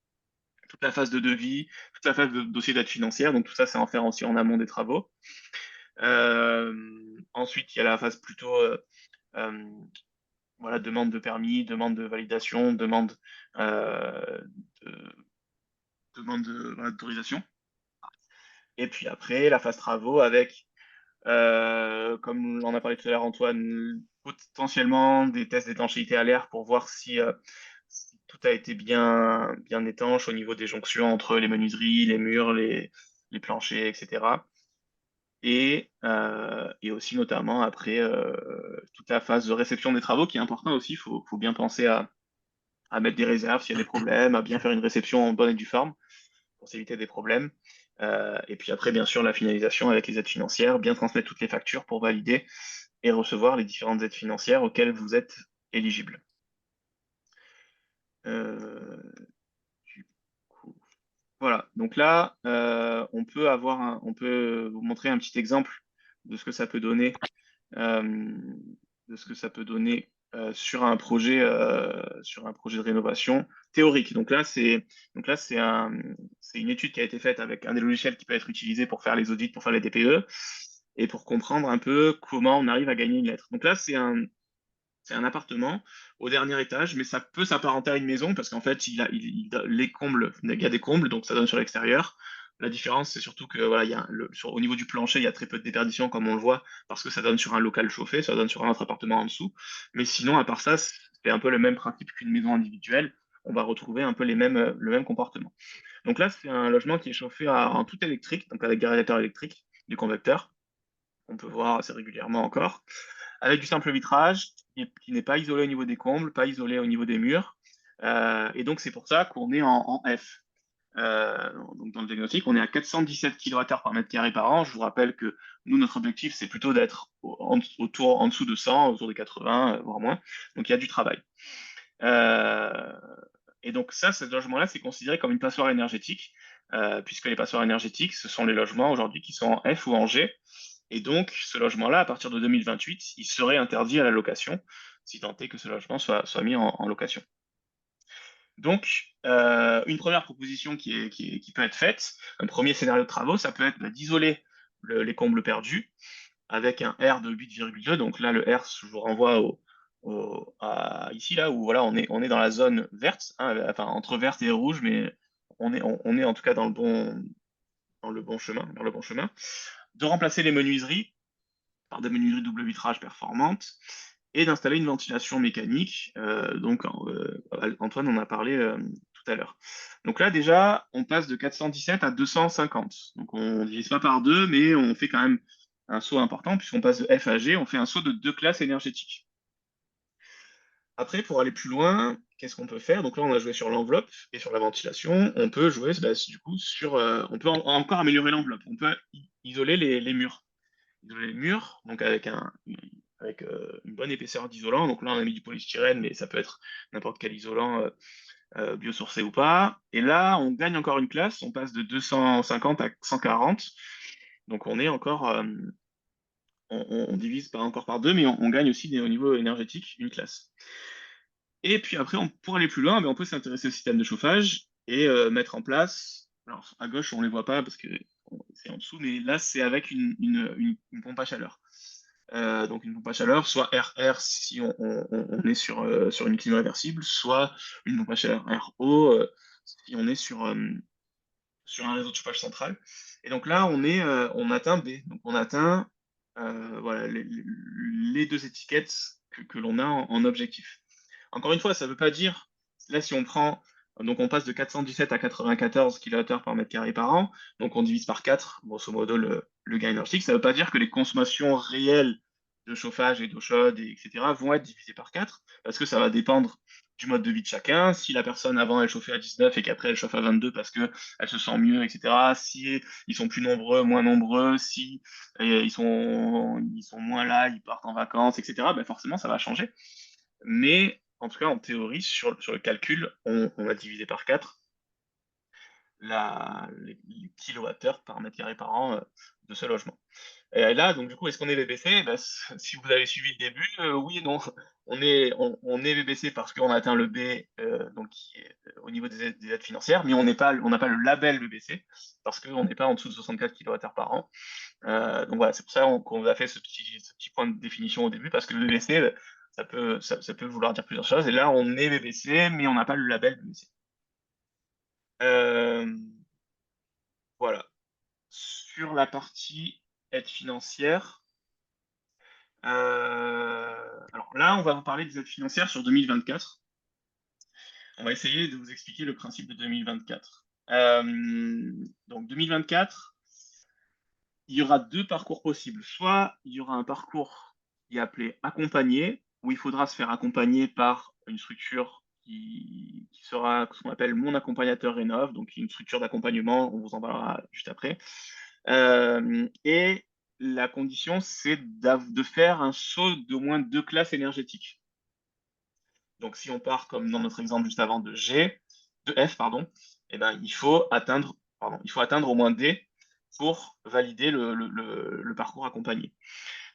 Toute la phase de devis, toute la phase de dossier d'aide financière. Donc tout ça, c'est en faire aussi en amont des travaux. Ensuite, il y a la phase plutôt demande de permis, demande de validation, d'autorisation. Et puis après, la phase travaux avec, comme on a parlé tout à l'heure, Antoine, potentiellement des tests d'étanchéité à l'air pour voir si tout a été bien étanche au niveau des jonctions entre les menuiseries, les murs, les planchers, etc. Et aussi notamment après toute la phase de réception des travaux qui est important aussi. Il faut bien penser à mettre des réserves s'il y a des problèmes, à bien faire une réception en bonne et due forme pour s'éviter des problèmes. Et puis après, bien sûr, la finalisation avec les aides financières, bien transmettre toutes les factures pour valider et recevoir les différentes aides financières auxquelles vous êtes éligible. Du coup, voilà, donc là, on peut vous montrer un petit exemple de ce que ça peut donner, sur un projet de rénovation théorique. Donc là, c'est une étude qui a été faite avec un des logiciels qui peut être utilisé pour faire les audits, pour faire les DPE, et pour comprendre un peu comment on arrive à gagner une lettre. Donc là, c'est un appartement au dernier étage, mais ça peut s'apparenter à une maison parce qu'en fait, il y a des combles, donc ça donne sur l'extérieur. La différence, c'est surtout que au niveau du plancher, il y a très peu de déperdition, comme on le voit, parce que ça donne sur un local chauffé, ça donne sur un autre appartement en dessous. Mais sinon, à part ça, c'est un peu le même principe qu'une maison individuelle. On va retrouver un peu le même comportement. Donc là, c'est un logement qui est chauffé en tout électrique, donc avec des radiateurs électriques, du convecteur. On peut voir assez régulièrement encore avec du simple vitrage qui n'est pas isolé au niveau des combles, pas isolé au niveau des murs. Et donc, c'est pour ça qu'on est en F. Donc, dans le diagnostic, on est à 417 kWh par mètre carré par an. Je vous rappelle que nous, notre objectif, c'est plutôt d'être en dessous de 100, autour de 80, voire moins. Donc, il y a du travail. Et donc, ce logement-là, c'est considéré comme une passoire énergétique, puisque les passoires énergétiques, ce sont les logements aujourd'hui qui sont en F ou en G. Et donc, ce logement-là, à partir de 2028, il serait interdit à la location, si tant est que ce logement soit mis en location. Donc, une première proposition qui peut être faite, un premier scénario de travaux, ça peut être d'isoler les combles perdus avec un R de 8,2. Donc là, le R, je vous renvoie ici, là, où voilà, on est dans la zone verte, hein, enfin, entre verte et rouge, mais on est en tout cas dans le bon chemin, vers le bon chemin. De remplacer les menuiseries par des menuiseries double vitrage performantes et d'installer une ventilation mécanique. Donc, Antoine en a parlé tout à l'heure. Donc là, déjà, on passe de 417 à 250. Donc, on ne divise pas par deux, mais on fait quand même un saut important, puisqu'on passe de F à G, on fait un saut de 2 classes énergétiques. Après, pour aller plus loin, qu'est-ce qu'on peut faire? Donc là, on a joué sur l'enveloppe et sur la ventilation. On peut jouer, bah, du coup, sur. On peut encore améliorer l'enveloppe. On peut isoler les murs. Isoler les murs, donc avec une bonne épaisseur d'isolant. Donc là, on a mis du polystyrène, mais ça peut être n'importe quel isolant biosourcé ou pas. Et là, on gagne encore une classe. On passe de 250 à 140. Donc on est encore. On divise pas encore par deux, mais on gagne aussi au niveau énergétique une classe. Et puis après, pour aller plus loin, ben, on peut s'intéresser au système de chauffage et mettre en place. Alors, à gauche, on ne les voit pas parce que c'est en dessous, mais là, c'est avec une pompe à chaleur. Donc, une pompe à chaleur, soit RR si on est sur une clim réversible, soit une pompe à chaleur RO si on est sur un réseau de chauffage central. Et donc là, on atteint B. Donc, on atteint voilà, les deux étiquettes que l'on a en objectif. Encore une fois, ça ne veut pas dire, là, si on prend, donc on passe de 417 à 94 kWh par mètre carré par an, donc on divise par 4, grosso modo, le gain énergétique, ça ne veut pas dire que les consommations réelles de chauffage et d'eau chaude, etc., vont être divisées par 4, parce que ça va dépendre du mode de vie de chacun. Si la personne avant elle chauffait à 19 et qu'après elle chauffe à 22 parce qu'elle se sent mieux, etc. Si ils sont plus nombreux, moins nombreux, si ils sont moins là, ils partent en vacances, etc., ben forcément ça va changer. Mais en tout cas, en théorie, sur le calcul, on va diviser par 4 les kilowattheures par mètre carré par an de ce logement. Et là, donc du coup, est-ce qu'on est VBC? Ben, si vous avez suivi le début, oui et non. On est VBC parce qu'on a atteint le B, donc qui est au niveau des aides financières, mais on n'a pas le label VBC parce qu'on n'est pas en dessous de 64 kWh par an. Donc voilà, c'est pour ça qu'on a fait ce petit point de définition au début, parce que le VBC, ça peut vouloir dire plusieurs choses. Et là, on est VBC, mais on n'a pas le label VBC. Euh, voilà. Sur la partie aide financière, alors là, on va vous parler des aides financières sur 2024. On va essayer de vous expliquer le principe de 2024. Donc 2024, il y aura deux parcours possibles. Soit il y aura un parcours qui est appelé accompagné, où il faudra se faire accompagner par une structure qui sera ce qu'on appelle mon accompagnateur rénov, donc une structure d'accompagnement, on vous en parlera juste après. Et la condition, c'est de faire un saut d'au moins 2 classes énergétiques. Donc si on part comme dans notre exemple juste avant de F, pardon, eh ben, il faut atteindre au moins D pour valider le parcours accompagné.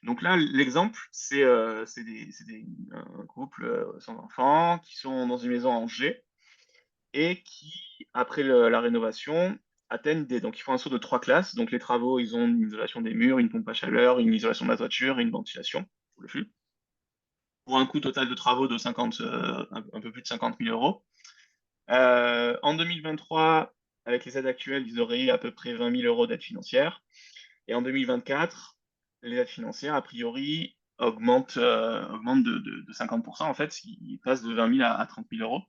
Donc là, l'exemple, c'est un couple sans enfants qui sont dans une maison en G et qui, après la rénovation, atteignent D. Donc ils font un saut de 3 classes. Donc les travaux, ils ont une isolation des murs, une pompe à chaleur, une isolation de la toiture et une ventilation pour le flux. Pour un coût total de travaux de un peu plus de 50 000 euros. En 2023, avec les aides actuelles, ils auraient eu à peu près 20 000 euros d'aide financière. Et en 2024, les aides financières, a priori, augmentent de 50%, en fait, ils passent de 20 000 à 30 000 euros.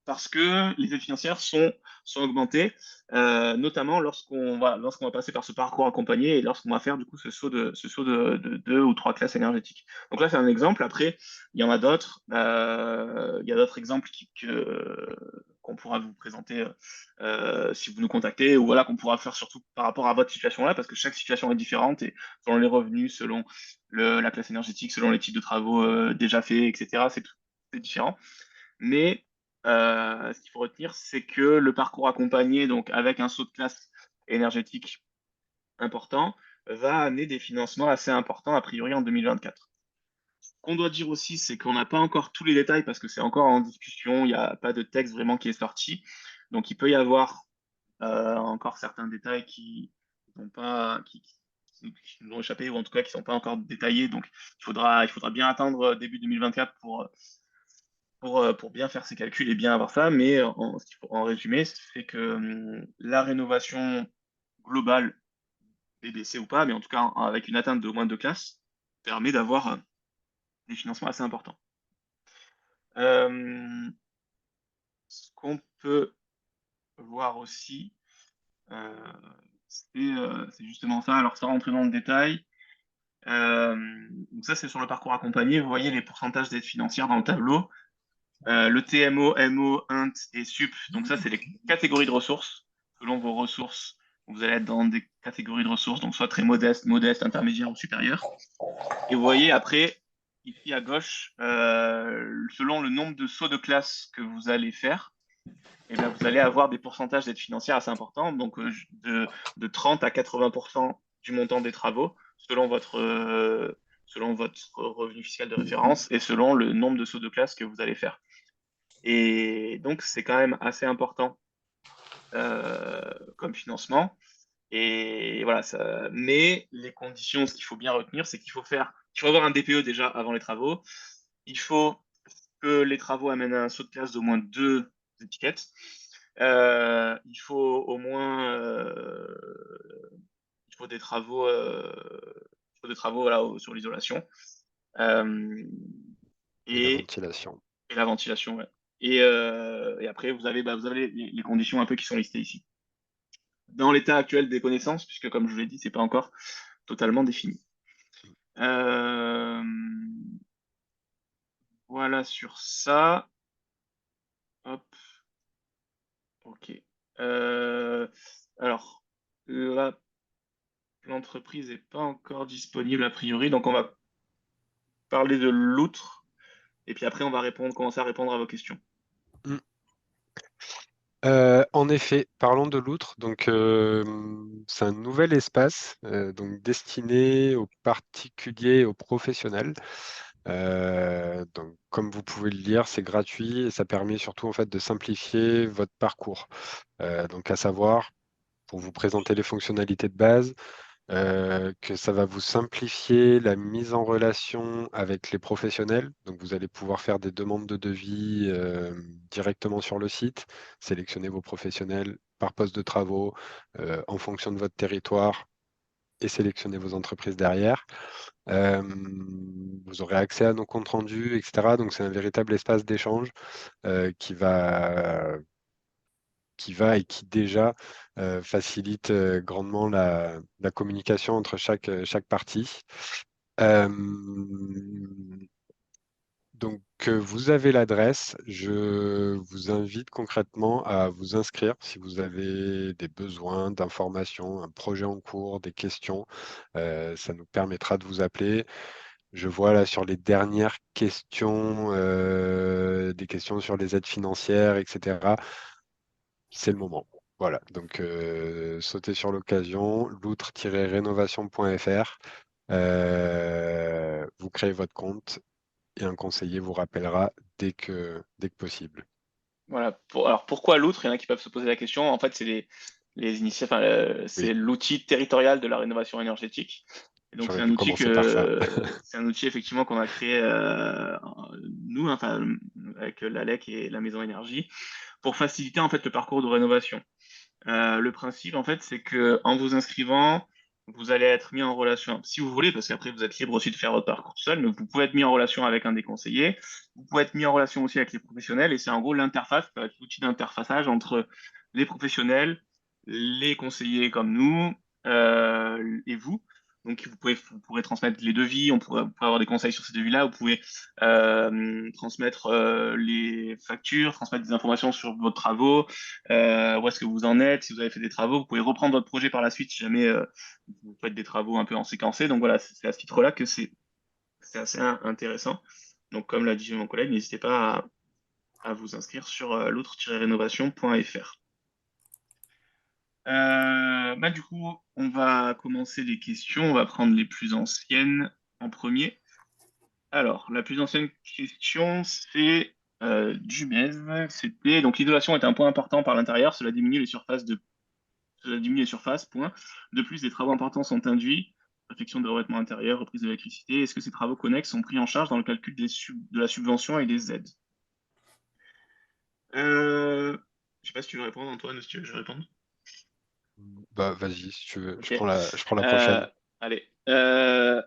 Parce que les aides financières sont augmentées, notamment lorsqu'on va passer par ce parcours accompagné et lorsqu'on va faire du coup ce saut de 2 ou 3 classes énergétiques. Donc là, c'est un exemple. Après, il y en a d'autres. Il y a d'autres exemples qu'on pourra vous présenter si vous nous contactez, ou voilà, qu'on pourra faire surtout par rapport à votre situation là, parce que chaque situation est différente et selon les revenus, selon la classe énergétique, selon les types de travaux déjà faits, etc. C'est différent. Mais ce qu'il faut retenir, c'est que le parcours accompagné, donc avec un saut de classe énergétique important, va amener des financements assez importants a priori en 2024. Ce qu'on doit dire aussi, c'est qu'on n'a pas encore tous les détails parce que c'est encore en discussion, il n'y a pas de texte vraiment qui est sorti. Donc il peut y avoir encore certains détails qui nous ont échappé, ou en tout cas qui ne sont pas encore détaillés. Donc il faudra bien attendre début 2024 pour bien faire ses calculs et bien avoir ça, mais en résumé, c'est que la rénovation globale BBC ou pas, mais en tout cas avec une atteinte de moins de 2 classes, permet d'avoir des financements assez importants. Ce qu'on peut voir aussi, c'est justement ça. Alors, sans rentrer dans le détail, donc ça, c'est sur le parcours accompagné. Vous voyez les pourcentages d'aide financière dans le tableau. Le TMO, MO, INT et SUP, donc ça, c'est les catégories de ressources. Selon vos ressources, vous allez être dans des catégories de ressources, donc soit très modeste, intermédiaire ou supérieure. Et vous voyez après, ici à gauche, selon le nombre de sauts de classe que vous allez faire, eh bien, vous allez avoir des pourcentages d'aide financière assez importants, donc de 30 à 80% du montant des travaux, selon votre revenu fiscal de référence et selon le nombre de sauts de classe que vous allez faire. Et donc, c'est quand même assez important comme financement. Et voilà, mais les conditions, ce qu'il faut bien retenir, c'est qu'il faut avoir un DPE déjà avant les travaux. Il faut que les travaux amènent un saut de classe d'au moins 2 étiquettes. Il faut au moins il faut des travaux, voilà, sur l'isolation Et la et, ventilation. et la ventilation. Ouais. Et après, vous avez les conditions un peu qui sont listées ici. Dans l'état actuel des connaissances, puisque comme je vous l'ai dit, c'est pas encore totalement défini. Voilà sur ça. Hop. Ok. Alors, l'entreprise n'est pas encore disponible a priori, donc on va parler de l'outre, et puis après on va commencer à répondre à vos questions. En effet, parlons de l'outre. Donc, c'est un nouvel espace donc destiné aux particuliers et aux professionnels. Donc, comme vous pouvez le lire, c'est gratuit et ça permet surtout en fait de simplifier votre parcours. Donc, à savoir, pour vous présenter les fonctionnalités de base, que ça va vous simplifier la mise en relation avec les professionnels. Donc, vous allez pouvoir faire des demandes de devis directement sur le site, sélectionner vos professionnels par poste de travaux en fonction de votre territoire et sélectionner vos entreprises derrière. Vous aurez accès à nos comptes rendus, etc. Donc, c'est un véritable espace d'échange qui va et qui déjà facilite grandement la communication entre chaque partie. Donc, vous avez l'adresse. Je vous invite concrètement à vous inscrire si vous avez des besoins d'informations, un projet en cours, des questions. Ça nous permettra de vous appeler. Je vois là sur les dernières questions, des questions sur les aides financières, etc. C'est le moment. Voilà, donc sautez sur l'occasion, loutre-rénovation.fr, vous créez votre compte et un conseiller vous rappellera dès que possible. Voilà. Alors pourquoi l'outre? Il y en a qui peuvent se poser la question. En fait, c'est les initiatives, c'est Oui, l'outil territorial de la rénovation énergétique. Et donc j'aurais dû commencer par ça. c'est un outil effectivement qu'on a créé nous, enfin avec l'ALEC et la Maison Énergie, pour faciliter en fait le parcours de rénovation. Le principe, en fait, c'est que en vous inscrivant, vous allez être mis en relation, si vous voulez, parce qu'après, vous êtes libre aussi de faire votre parcours tout seul, mais vous pouvez être mis en relation avec un des conseillers, vous pouvez être mis en relation aussi avec les professionnels, et c'est en gros l'interface, ça va être l'outil d'interfaçage entre les professionnels, les conseillers comme nous, et vous. Donc, vous pourrez transmettre les devis, vous pourrez avoir des conseils sur ces devis-là, vous pouvez transmettre les factures, transmettre des informations sur vos travaux, où est-ce que vous en êtes, si vous avez fait des travaux, vous pouvez reprendre votre projet par la suite si jamais vous faites des travaux un peu en séquencé. Donc voilà, c'est à ce titre-là que c'est assez intéressant. Donc comme l'a dit mon collègue, n'hésitez pas à vous inscrire sur l'autre-rénovation.fr. Du coup, on va commencer les questions. On va prendre les plus anciennes en premier. Alors, la plus ancienne question, c'est du MES. C'était donc l'isolation est un point important par l'intérieur. Cela diminue les surfaces, point. De plus, des travaux importants sont induits. Réfection de revêtement intérieur, reprise de l'électricité. Est-ce que ces travaux connexes sont pris en charge dans le calcul de la subvention et des aides? Je sais pas si tu veux répondre, Antoine, ou si tu veux que je réponde. Bah, vas-y, si tu veux. Ok. Je prends la Euh, prochaine. allez.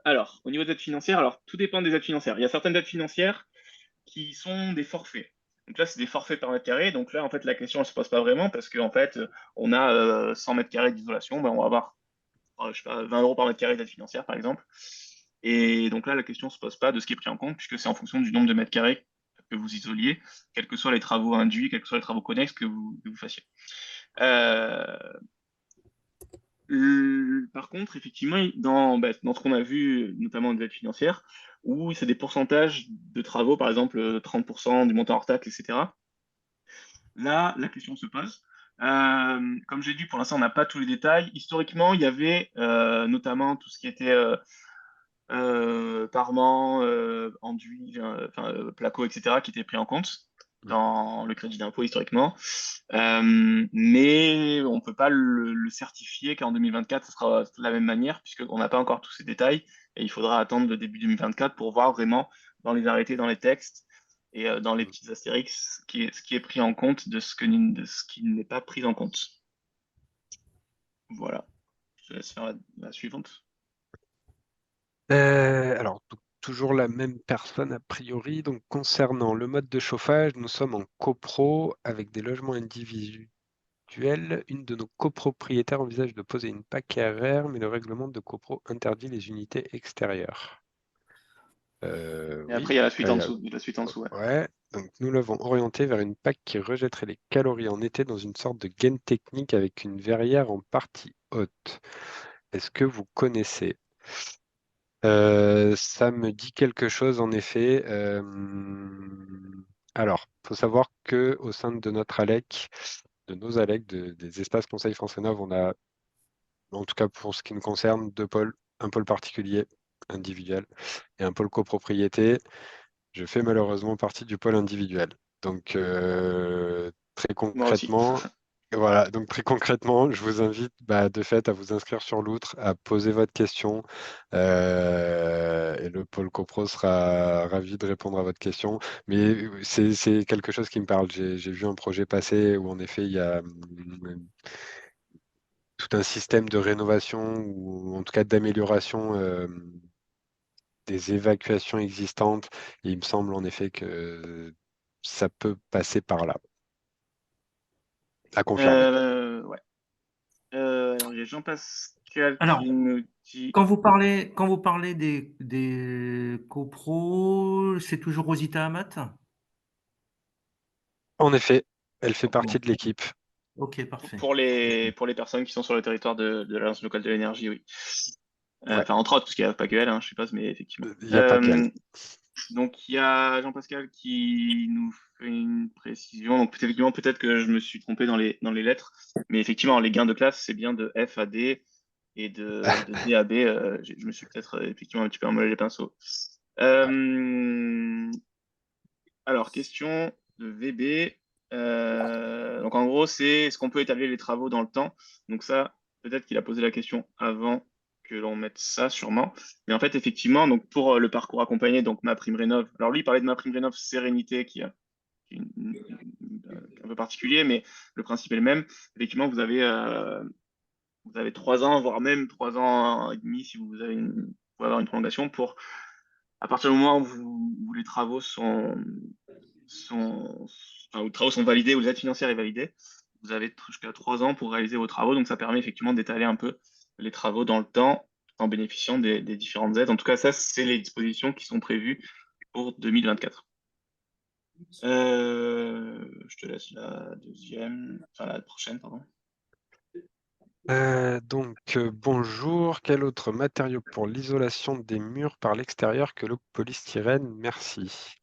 Alors, au niveau des aides financières, alors tout dépend des aides financières. Il y a certaines aides financières qui sont des forfaits. Donc là, c'est des forfaits par mètre carré. Donc là, en fait, la question ne se pose pas vraiment parce qu'en fait, on a 100 mètres carrés d'isolation, ben, on va avoir je sais pas, 20 euros par mètre carré d'aide financière, par exemple. Et donc là, la question ne se pose pas de ce qui est pris en compte, puisque c'est en fonction du nombre de mètres carrés que vous isoliez, quels que soient les travaux induits, quels que soient les travaux connexes que vous fassiez. Euh, Par contre, effectivement, dans ce qu'on a vu, notamment en aide financière, où c'est des pourcentages de travaux, par exemple 30% du montant hors taxe, etc. Là, la question se pose. Comme j'ai dit, pour l'instant, on n'a pas tous les détails. Historiquement, il y avait notamment tout ce qui était parement, enduit, enfin, placo, etc., qui étaient pris en compte dans le crédit d'impôt historiquement. Mais on ne peut pas le certifier qu'en 2024, ce sera de la même manière, puisqu'on n'a pas encore tous ces détails, et il faudra attendre le début 2024 pour voir vraiment dans les arrêtés, dans les textes, et dans les petites astérix, ce qui est pris en compte de ce qui n'est pas pris en compte. Voilà. Je te laisse faire la suivante. Alors, toujours la même personne a priori. Donc, concernant le mode de chauffage, nous sommes en copro avec des logements individuels. Une de nos copropriétaires envisage de poser une PAC RR, mais le règlement de copro interdit les unités extérieures. Et Oui, après, il y a la donc suite là, en dessous. La suite en dessous, ouais. ouais. Donc, nous l'avons orienté vers une PAC qui rejetterait les calories en été dans une sorte de gaine technique avec une verrière en partie haute. Est-ce que vous connaissez? Ça me dit quelque chose en effet. Alors, il faut savoir que au sein de notre ALEC, de nos ALEC, des espaces Conseil France Rénov', on a, en tout cas pour ce qui nous concerne, deux pôles, un pôle particulier, individuel, et un pôle copropriété. Je fais malheureusement partie du pôle individuel. Donc, très Moi aussi. concrètement, voilà, donc très concrètement, je vous invite de fait à vous inscrire sur l'outre, à poser votre question, et le pôle copro sera ravi de répondre à votre question. Mais c'est quelque chose qui me parle. J'ai vu un projet passer où en effet il y a tout un système de rénovation ou en tout cas d'amélioration des évacuations existantes. Et il me semble en effet que ça peut passer par là, à confirmer. Ouais. Alors, il y a Jean-Pascal Alors, qui nous dit. quand vous parlez des copros, c'est toujours Rosita Amat? En effet, elle fait Bon, partie de l'équipe. ok, parfait. Pour les personnes qui sont sur le territoire de l'Agence locale de l'énergie, oui. Ouais, Enfin, entre autres, parce qu'il n'y a pas que elle, hein, je suppose, mais effectivement. il n'y a pas qu'elle. Donc, il y a Jean-Pascal qui nous fait une précision. Donc, effectivement, peut-être que je me suis trompé dans les lettres, mais effectivement, les gains de classe, c'est bien de F à D et de D à B. Je me suis peut-être effectivement un petit peu emmêlé les pinceaux. Euh, alors, question de VB. Donc, en gros, c'est est-ce qu'on peut étaler les travaux dans le temps? Donc, ça, peut-être qu'il a posé la question avant que l'on mette ça, sûrement. Mais en fait, effectivement, donc pour le parcours accompagné, donc ma prime rénov. Alors, lui, il parlait de ma prime rénov Sérénité, qui est un peu particulier, mais le principe est le même. Effectivement, vous avez 3 ans, voire même 3 ans et demi, si vous avez vous pouvez avoir une prolongation pour, à partir du moment où les travaux enfin, où les travaux sont validés, où l'aide financière est validée, vous avez jusqu'à 3 ans pour réaliser vos travaux. Donc, ça permet effectivement d'étaler un peu les travaux dans le temps en bénéficiant des différentes aides. En tout cas, ça, c'est les dispositions qui sont prévues pour 2024. Je te laisse la deuxième, enfin la prochaine, pardon. Bonjour. Quel autre matériau pour l'isolation des murs par l'extérieur que le polystyrène? Merci.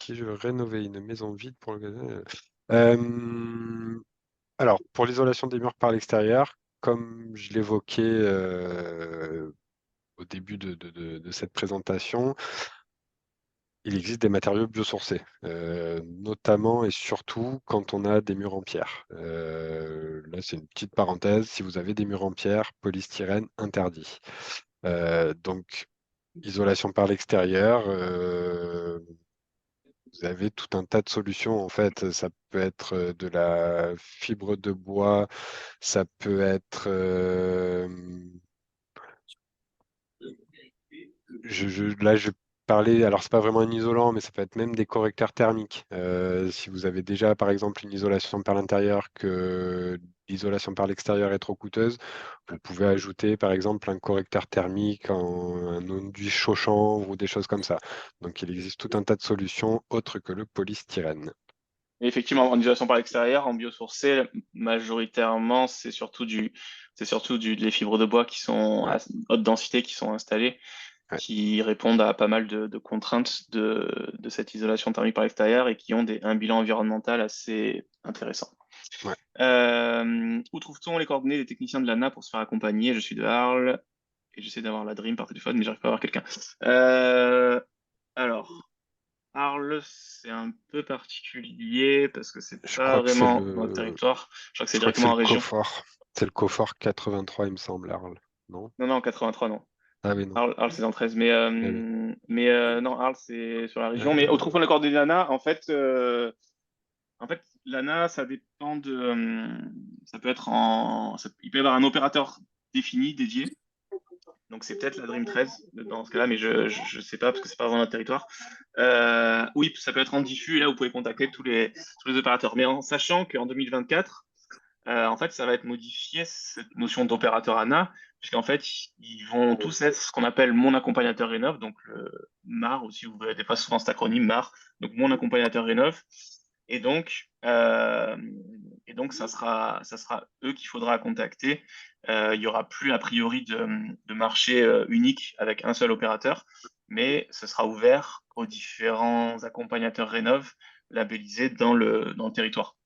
Si je veux rénover une maison vide pour l'occasion. Alors, pour l'isolation des murs par l'extérieur, comme je l'évoquais au début de cette présentation, il existe des matériaux biosourcés, notamment et surtout quand on a des murs en pierre. Là, c'est une petite parenthèse. Si vous avez des murs en pierre, polystyrène interdit. Donc, isolation par l'extérieur, vous avez tout un tas de solutions en fait. Ça peut être de la fibre de bois, ça peut être là, je parlais, alors c'est pas vraiment un isolant, mais ça peut être même des correcteurs thermiques. Si vous avez déjà, par exemple, une isolation par l'intérieur, que l'isolation par l'extérieur est trop coûteuse, vous pouvez ajouter, par exemple, un correcteur thermique, un enduit chaud chanvre ou des choses comme ça. Donc, il existe tout un tas de solutions autres que le polystyrène. Et effectivement, en isolation par l'extérieur, en biosourcé, majoritairement, des fibres de bois qui sont Ouais, à haute densité qui sont installées, ouais, qui répondent à pas mal de contraintes de cette isolation thermique par l'extérieur et qui ont un bilan environnemental assez intéressant. ouais. Où trouve-t-on les coordonnées des techniciens de l'ANA pour se faire accompagner? Je suis de Arles et j'essaie d'avoir la Dream par téléphone, mais j'arrive pas à avoir quelqu'un. Alors, Arles, c'est un peu particulier parce que c'est Je pas crois que c'est vraiment dans le le, territoire. Je crois que c'est je crois que c'est directement le en région. Coffort. C'est le Coffort 83, il me semble, Arles. Non? Non, non, 83, non. Ah oui, non. Arles, c'est dans le 13, Eh oui. non, Arles, c'est sur la région. Mais Euh, autrefois, le coordonnées de l'ANA, en fait, l'ANA, ça dépend ça peut être il peut y avoir un opérateur défini, dédié. Donc, c'est peut-être la Dream 13 dans ce cas-là, mais je sais pas parce que c'est pas vraiment notre territoire. Oui, ça peut être en diffus et là, vous pouvez contacter tous les opérateurs. Mais en sachant qu'en 2024, en fait, ça va être modifié, cette notion d'opérateur ANA, puisqu'en fait, ils vont tous être ce qu'on appelle mon accompagnateur Rénov, donc le MAR aussi, vous verrez pas souvent cet acronyme MAR, donc mon accompagnateur Rénov. Et donc, euh, et donc ça sera eux qu'il faudra contacter. Il y aura plus a priori de marché unique avec un seul opérateur, mais ce sera ouvert aux différents accompagnateurs Rénov labellisés dans le territoire.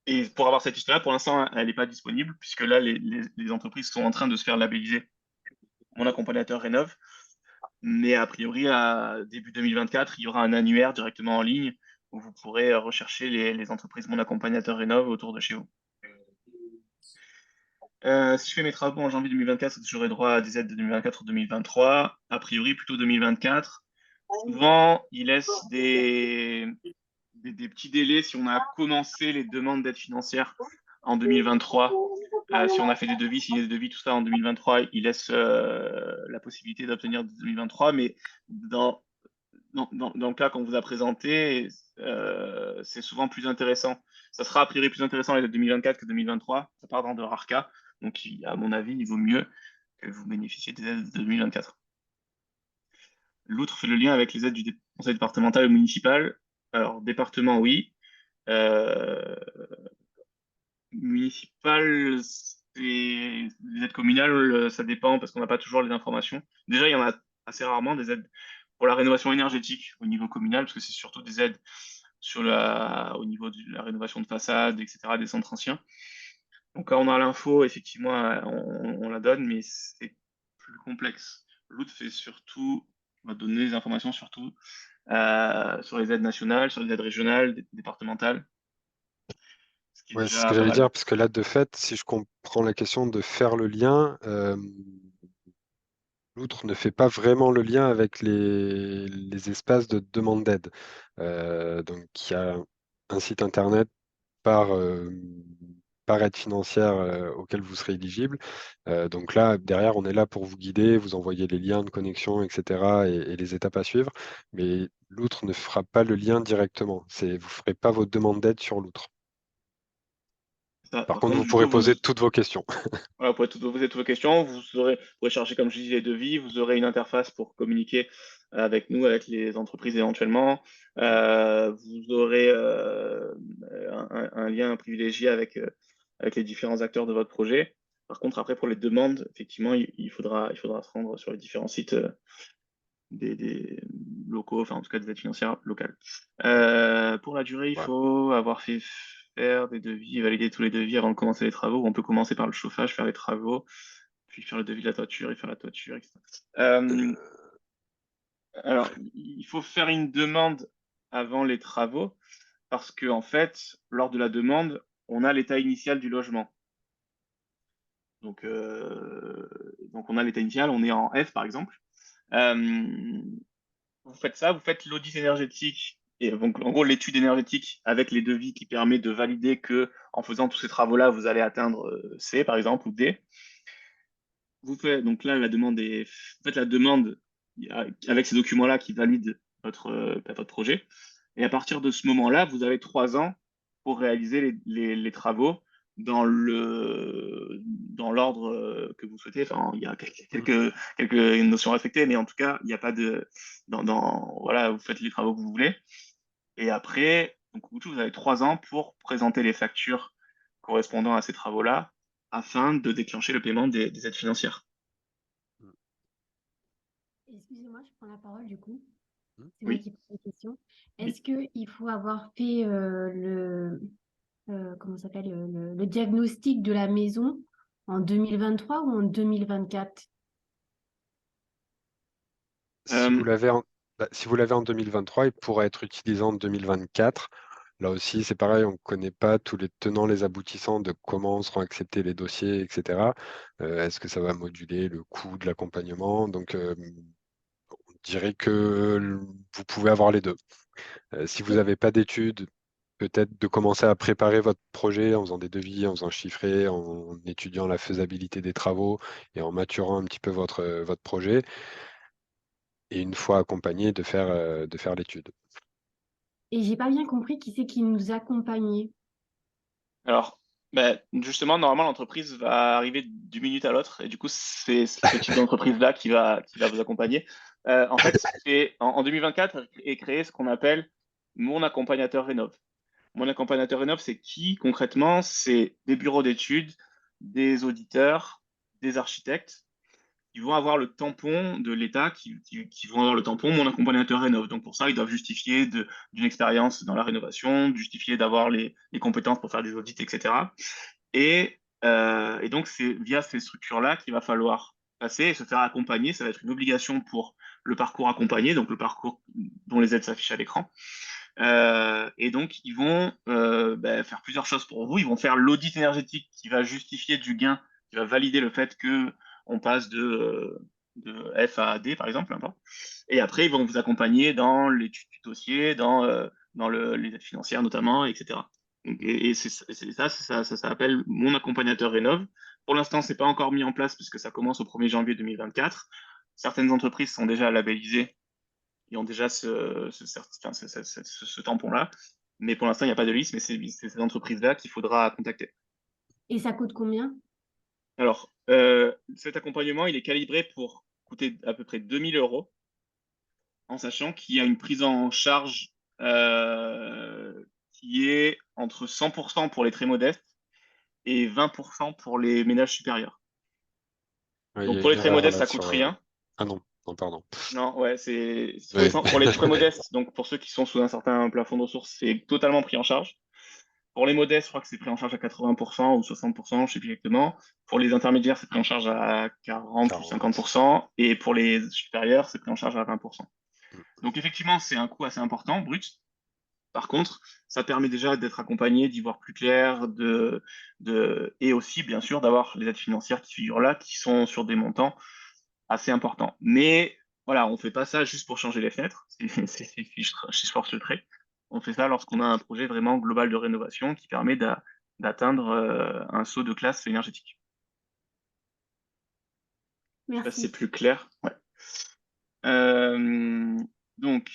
Et pour avoir cette liste-là, pour l'instant, elle n'est pas disponible, puisque là, les entreprises sont en train de se faire labelliser mon accompagnateur Rénov. Mais a priori, à début 2024, il y aura un annuaire directement en ligne où vous pourrez rechercher les entreprises mon accompagnateur Rénov autour de chez vous. Si je fais mes travaux en janvier 2024, j'aurai droit à des aides de 2024 ou 2023. A priori, plutôt 2024. Souvent, ils laissent des petits délais si on a commencé les demandes d'aide financière en 2023. Si on a fait des devis, signé des devis, tout ça en 2023, il laisse la possibilité d'obtenir 2023. Mais dans le cas qu'on vous a présenté, c'est souvent plus intéressant. Ça sera a priori plus intéressant les aides 2024 que 2023. Ça part dans de rares cas. Donc, à mon avis, il vaut mieux que vous bénéficiez des aides de 2024. L'autre fait le lien avec les aides du conseil départemental et municipal. Alors, département, oui. Euh, municipal, les aides communales, ça dépend parce qu'on n'a pas toujours les informations. Déjà, il y en a assez rarement des aides pour la rénovation énergétique au niveau communal, parce que c'est surtout des aides au niveau de la rénovation de façade, etc., des centres anciens. Donc, quand on a l'info, effectivement, on la donne, mais c'est plus complexe. L'autre va donner des informations surtout sur les aides nationales, sur les aides régionales, départementales, ce qui est Ouais, c'est ce que déjà pas j'allais mal. dire, parce que là, de fait, si je comprends la question de faire le lien, l'outre ne fait pas vraiment le lien avec les espaces de demande d'aide. Donc, il y a un site internet par, par aide financière auquel vous serez éligible. Donc là, derrière, on est là pour vous guider, vous envoyer les liens de connexion, etc. et les étapes à suivre. Mais l'outre ne fera pas le lien directement. Vous ne ferez pas vos demandes d'aide sur l'outre. Ça, Par par contre, contre, vous du coup, pourrez poser toutes vos questions. voilà, vous pourrez poser toutes vos questions. Vous pourrez charger, comme je disais, les devis. Vous aurez une interface pour communiquer avec nous, avec les entreprises éventuellement. Vous aurez un lien privilégié avec les différents acteurs de votre projet. Par contre, après, pour les demandes, effectivement, il faudra se rendre sur les différents sites des locaux, enfin en tout cas des aides financières locales. Pour la durée, il Ouais. faut avoir fait faire des devis, valider tous les devis avant de commencer les travaux. On peut commencer par le chauffage, faire les travaux, puis faire le devis de la toiture et faire la toiture, etc. Euh, alors, il faut faire une demande avant les travaux parce que en fait, lors de la demande, on a l'état initial du logement. Donc on a l'état initial, on est en F par exemple. Euh, Vous faites ça, vous faites l'audit énergétique Et donc, en gros, l'étude énergétique avec les devis qui permet de valider que en faisant tous ces travaux-là, vous allez atteindre C, par exemple, ou D. Vous faites, donc là, la demande est, faites la demande avec ces documents-là qui valident votre projet. Et à partir de ce moment-là, vous avez 3 ans pour réaliser les travaux dans l'ordre que vous souhaitez. Enfin, il y a quelques notions respectées, mais en tout cas, il n'y a pas de, voilà, vous faites les travaux que vous voulez. Et après, donc, vous avez 3 ans pour présenter les factures correspondant à ces travaux-là afin de déclencher le paiement des aides financières. Excusez-moi, je prends la parole du coup. C'est moi Oui. qui pose la question. Oui. Est-ce qu'il faut avoir fait comment ça s'appelle, le diagnostic de la maison en 2023 ou en 2024? Si vous l'avez en 2023, il pourra être utilisé en 2024. Là aussi, c'est pareil, on ne connaît pas tous les tenants, les aboutissants de comment seront acceptés les dossiers, etc. Est-ce que ça va moduler le coût de l'accompagnement? Donc, on dirait que vous pouvez avoir les deux. Si vous n'avez pas d'études, peut-être de commencer à préparer votre projet en faisant des devis, en faisant chiffrer, en étudiant la faisabilité des travaux et en maturant un petit peu votre projet. Et une fois accompagné, de faire l'étude. Et j'ai pas bien compris qui c'est qui nous accompagnait. Alors, justement, normalement, l'entreprise va arriver d'une minute à l'autre, et du coup, c'est ce type d'entreprise-là qui va vous accompagner. En fait, en 2024 est créé ce qu'on appelle mon accompagnateur rénov. Mon accompagnateur rénov, c'est qui concrètement? C'est des bureaux d'études, des auditeurs, des architectes qui vont avoir le tampon de l'État, qui vont avoir le tampon mon accompagnateur rénov. Donc pour ça, ils doivent justifier d'une expérience dans la rénovation, justifier d'avoir les compétences pour faire des audits, etc. Et donc c'est via ces structures-là qu'il va falloir passer et se faire accompagner. Ça va être une obligation pour le parcours accompagné, donc le parcours dont les aides s'affichent à l'écran. Et donc, ils vont faire plusieurs choses pour vous. Ils vont faire l'audit énergétique qui va justifier du gain, qui va valider le fait que on passe de F à D, par exemple. N'importe. Et après, ils vont vous accompagner dans l'étude du dossier, dans les aides financières notamment, etc. Donc, et ça s'appelle mon accompagnateur rénov. Pour l'instant, c'est pas encore mis en place puisque ça commence au 1er janvier 2024. Certaines entreprises sont déjà labellisées, ils ont déjà ce tampon-là. Mais pour l'instant, il n'y a pas de liste, mais c'est ces entreprises-là qu'il faudra contacter. Et ça coûte combien? Alors, cet accompagnement, il est calibré pour coûter à peu près 2000 euros, en sachant qu'il y a une prise en charge qui est entre 100% pour les très modestes et 20% pour les ménages supérieurs. Ouais, il y Donc a pour les une très erreur modestes, là ça coûte rien. Ah non, pardon. Non, ouais, c'est Oui. pour les très modestes, donc pour ceux qui sont sous un certain plafond de ressources, c'est totalement pris en charge. Pour les modestes, je crois que c'est pris en charge à 80% ou 60%, je ne sais plus exactement. Pour les intermédiaires, c'est pris en charge à 40 ou 50%. Et pour les supérieurs, c'est pris en charge à 20%. Donc effectivement, c'est un coût assez important, brut. Par contre, ça permet déjà d'être accompagné, d'y voir plus clair, et aussi, bien sûr, d'avoir les aides financières qui figurent là, qui sont sur des montants assez importants. Mais voilà, on ne fait pas ça juste pour changer les fenêtres, si je force le trait. On fait ça lorsqu'on a un projet vraiment global de rénovation qui permet d'atteindre un saut de classe énergétique. Je sais pas si c'est Merci. plus clair. Ouais. Euh, donc,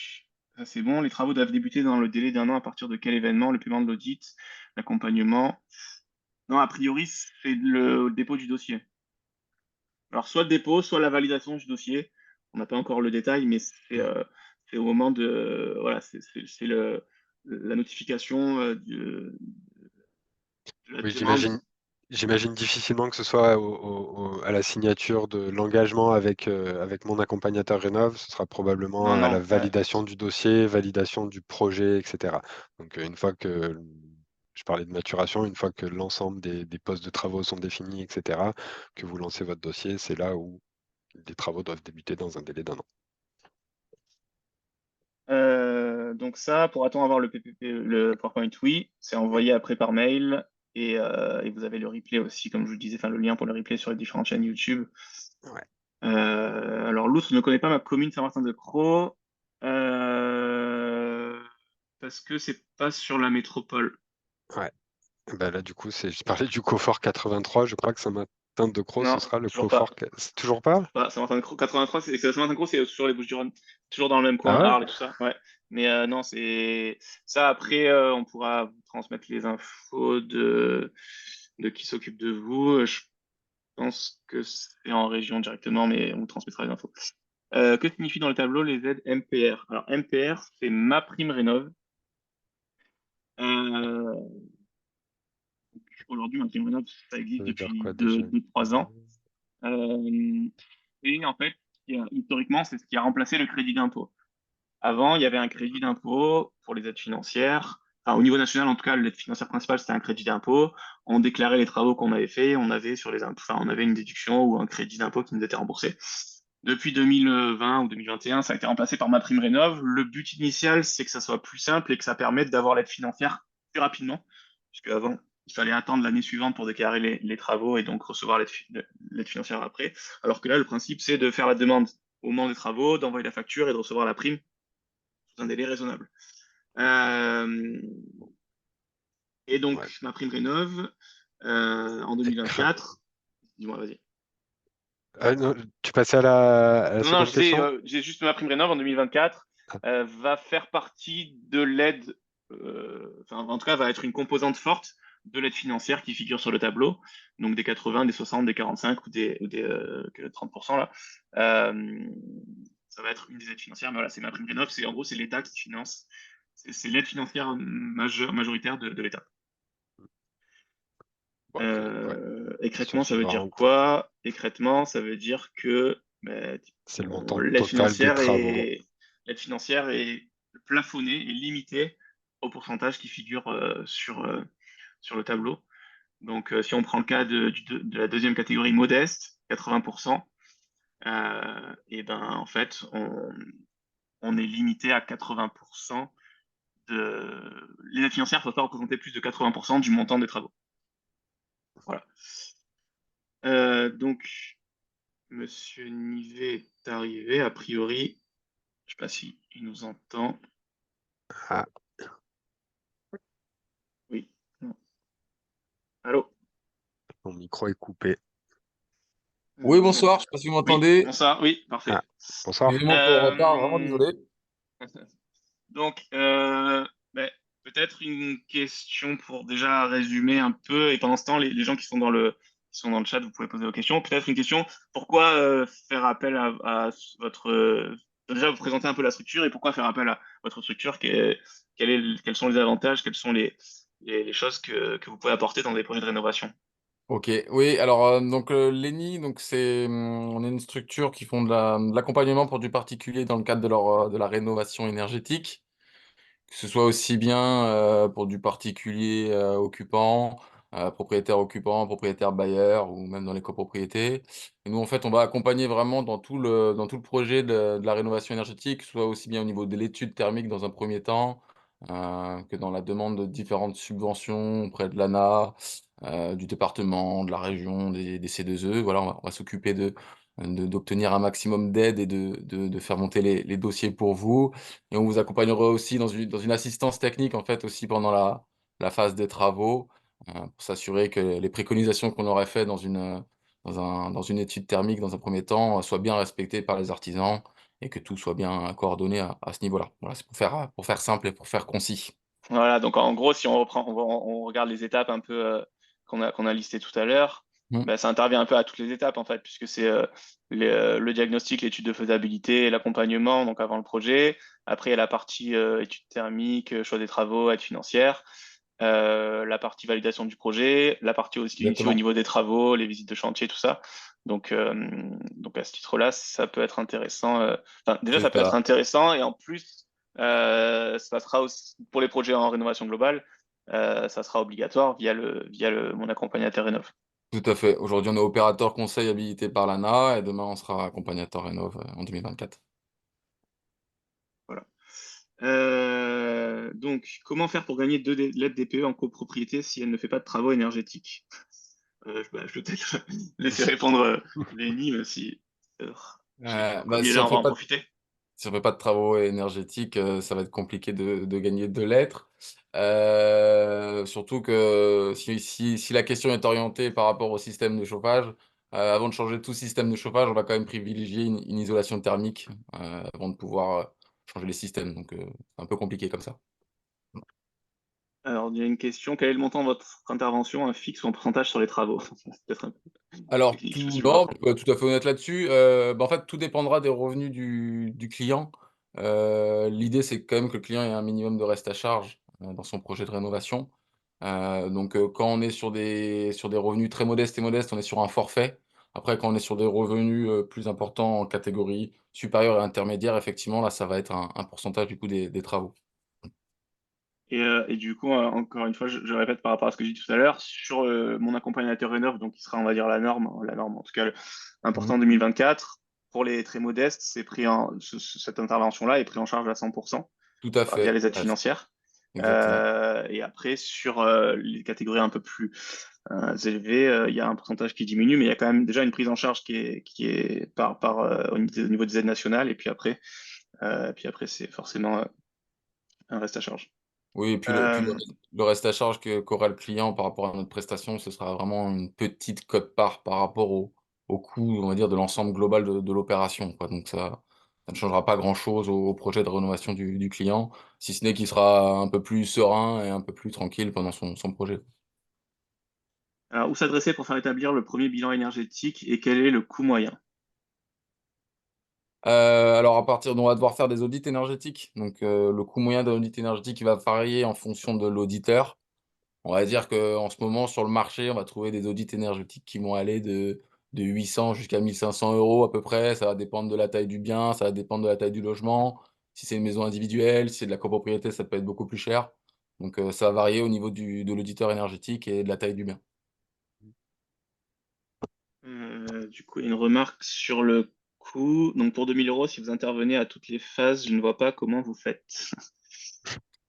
ça c'est bon. Les travaux doivent débuter dans le délai d'1 an à partir de quel événement? Le paiement de l'audit, l'accompagnement. Non, a priori, c'est le dépôt du dossier. Alors, soit le dépôt, soit la validation du dossier. On n'a pas encore le détail, mais c'est au moment de. Voilà, c'est la notification de la Oui, demande. j'imagine difficilement que ce soit à la signature de l'engagement avec mon accompagnateur rénov. Ce sera probablement Non, à la non, ouais. validation du dossier, validation du projet, etc. Donc, une fois que je parlais de maturation, une fois que l'ensemble des postes de travaux sont définis, etc., que vous lancez votre dossier, c'est là où les travaux doivent débuter dans un délai d'1 an. Donc ça, pourra-t-on avoir le PPP, le PowerPoint? Oui, c'est envoyé après par mail et vous avez le replay aussi, comme je vous disais, enfin le lien pour le replay sur les différentes chaînes YouTube. Ouais. Alors l'autre ne connaît pas ma commune Saint-Martin-de-Crau. parce que c'est pas sur la métropole. Ouais. Bah là, du coup, je parlais du Cofort 83. Je crois que Saint-Martin-de-Crau, ce Non, sera le toujours pas. Cofort. C'est toujours pas? Pas Saint-Martin-de-Crau. 83, Saint-Martin-de-Crau, c'est sur les Bouches-du-Rhône. Toujours dans le même coin, Ah ouais? Arles et tout ça. Ouais. Mais non, c'est ça. Après, on pourra vous transmettre les infos de qui s'occupe de vous. Je pense que c'est en région directement, mais on vous transmettra les infos. Que signifient dans le tableau les aides MPR? Alors, MPR, c'est ma prime rénov. Euh, Aujourd'hui, ma prime rénov, ça Ça existe veut dire depuis quoi déjà? 2-3 ans. Euh, et en fait, historiquement, c'est ce qui a remplacé le crédit d'impôt. Avant, il y avait un crédit d'impôt pour les aides financières. Enfin, au niveau national, en tout cas, l'aide financière principale, c'était un crédit d'impôt. On déclarait les travaux qu'on avait faits, on avait sur les impôts, enfin, on avait une déduction ou un crédit d'impôt qui nous était remboursé. Depuis 2020 ou 2021, ça a été remplacé par ma prime rénov. Le but initial, c'est que ça soit plus simple et que ça permette d'avoir l'aide financière plus rapidement. Puisque avant, il fallait attendre l'année suivante pour déclarer les travaux et donc recevoir l'aide financière après. Alors que là, le principe, c'est de faire la demande au moment des travaux, d'envoyer la facture et de recevoir la prime sous un délai raisonnable. Euh, et donc, Ouais. ma prime rénov, en Et- 2024, dis-moi, vas-y. Ah, non, tu passais à la Non, non, seconde je sais, question? j'ai juste ma prime rénov en 2024, Ah, va faire partie de l'aide, enfin, en tout cas, va être une composante forte de l'aide financière qui figure sur le tableau, donc des 80, des 60, des 45 ou des 30% là. Euh, Ça va être une des aides financières, mais voilà, c'est ma prime rénov, en gros, c'est l'État qui finance, c'est l'aide financière majoritaire de l'État. bon, après, ouais. Question Écrêtement, ça veut dire suivante. quoi? Écrêtement, ça veut dire que ben, C'est le montant l'aide total des financière travaux. l'aide financière est plafonnée et limitée au pourcentage qui figure sur le tableau. Donc, si on prend le cas de la deuxième catégorie modeste, 80%, et ben en fait, on est limité à 80% les aides financières ne peuvent pas représenter plus de 80% du montant des travaux. Voilà. Donc, Monsieur Nivet est arrivé, a priori. Je sais pas si il nous entend. Ah, Oui. Non. Allô? mon micro est coupé. Oui, Donc, bonsoir, je sais pas si vous oui, m'entendez. bonsoir, oui, Ah, parfait. bonsoir. Excusez-moi pour le retard, vraiment Euh, désolé. donc, ben, peut-être une question pour déjà résumer un peu, et pendant ce temps, les gens qui sont dans le chat, vous pouvez poser vos questions. Peut-être une question, pourquoi faire appel à votre... déjà, vous présenter un peu la structure et pourquoi faire appel à votre structure, quels sont les avantages, quelles sont les choses que vous pouvez apporter dans des projets de rénovation. Ok, oui, alors donc l'ENI, donc on est une structure qui font de l'accompagnement pour du particulier dans le cadre de la rénovation énergétique, que ce soit aussi bien pour du particulier occupant, propriétaire occupant, propriétaire bailleur ou même dans les copropriétés. Et nous, en fait, on va accompagner vraiment dans tout le projet de la rénovation énergétique, que ce soit aussi bien au niveau de l'étude thermique dans un premier temps, que dans la demande de différentes subventions auprès de l'ANA, du département, de la région, des C2E. Voilà, on va s'occuper d'obtenir un maximum d'aide et de faire monter les dossiers pour vous. Et on vous accompagnera aussi dans une assistance technique, en fait, aussi pendant la phase des travaux, pour s'assurer que les préconisations qu'on aurait faites dans une étude thermique, dans un premier temps, soient bien respectées par les artisans et que tout soit bien coordonné à ce niveau-là. Voilà, c'est pour faire simple et pour faire concis. Voilà, donc en gros, si on reprend, on regarde les étapes un peu qu'on a listées tout à l'heure, Mm. ben, ça intervient un peu à toutes les étapes en fait, puisque c'est le diagnostic, l'étude de faisabilité, l'accompagnement, donc avant le projet. Après, il y a la partie étude thermique, choix des travaux, aide financière, la partie validation du projet, la partie aussi au Exactement. niveau des travaux, les visites de chantier, tout ça. Donc à ce titre-là, ça peut être intéressant. Enfin, déjà, ça C'est peut être ça. intéressant et en plus, ça sera aussi pour les projets en rénovation globale, ça sera obligatoire via mon accompagnateur rénov. Tout à fait. Aujourd'hui, on est opérateur conseil habilité par l'ANA et demain, on sera accompagnateur rénov en 2024. Voilà. Donc, comment faire pour gagner l'aide DPE en copropriété si elle ne fait pas de travaux énergétiques? Je vais peut-être laisser répondre Lenny, même si Bah, premier si là, on on va fait en pas profiter. Si on ne fait pas de travaux énergétiques, ça va être compliqué de gagner 2 lettres. Surtout que si la question est orientée par rapport au système de chauffage, avant de changer tout système de chauffage, on va quand même privilégier une isolation thermique, avant de pouvoir, changer les systèmes. Donc, c'est un peu compliqué comme ça. Alors, il y a une question. Quel est le montant de votre intervention, un fixe ou un pourcentage sur les travaux? C'est peut-être un peu Alors, technique, je tout, sais pas. non, pour être tout à fait honnête là-dessus, en fait, tout dépendra des revenus du client. L'idée, c'est quand même que le client ait un minimum de reste à charge dans son projet de rénovation. Donc, quand on est sur des revenus très modestes et modestes, on est sur un forfait. Après, quand on est sur des revenus plus importants en catégorie supérieure et intermédiaire, effectivement, là, ça va être un pourcentage du coût des travaux. Et du coup, encore une fois, je répète par rapport à ce que j'ai dit tout à l'heure, sur mon accompagnateur rénov, donc qui sera, on va dire, la norme, en tout cas, important 2024, pour les très modestes, c'est pris cette intervention-là est prise en charge à 100% Tout à via fait. les aides financières. Exactement. Et après, sur les catégories un peu plus élevées, il y a un pourcentage qui diminue, mais il y a quand même déjà une prise en charge qui est au niveau des aides nationales, et puis après c'est forcément un reste à charge. Oui, et puis Euh, le reste à charge qu'aura le client par rapport à notre prestation, ce sera vraiment une petite quote-part par rapport au coût, on va dire, de l'ensemble global de l'opération, quoi. Donc ça ne changera pas grand-chose au projet de rénovation du client, si ce n'est qu'il sera un peu plus serein et un peu plus tranquille pendant son projet. Alors, où s'adresser pour faire établir le premier bilan énergétique et quel est le coût moyen? Alors on va devoir faire des audits énergétiques. Donc, le coût moyen d'un audit énergétique, il va varier en fonction de l'auditeur. On va dire qu'en ce moment, sur le marché, on va trouver des audits énergétiques qui vont aller de 800 jusqu'à 1 500 € à peu près. Ça va dépendre de la taille du bien, ça va dépendre de la taille du logement. Si c'est une maison individuelle, si c'est de la copropriété, ça peut être beaucoup plus cher. Donc, ça va varier au niveau de l'auditeur énergétique et de la taille du bien. Du coup, il y a une remarque sur le coût. Donc, pour 2 000 €, si vous intervenez à toutes les phases, je ne vois pas comment vous faites.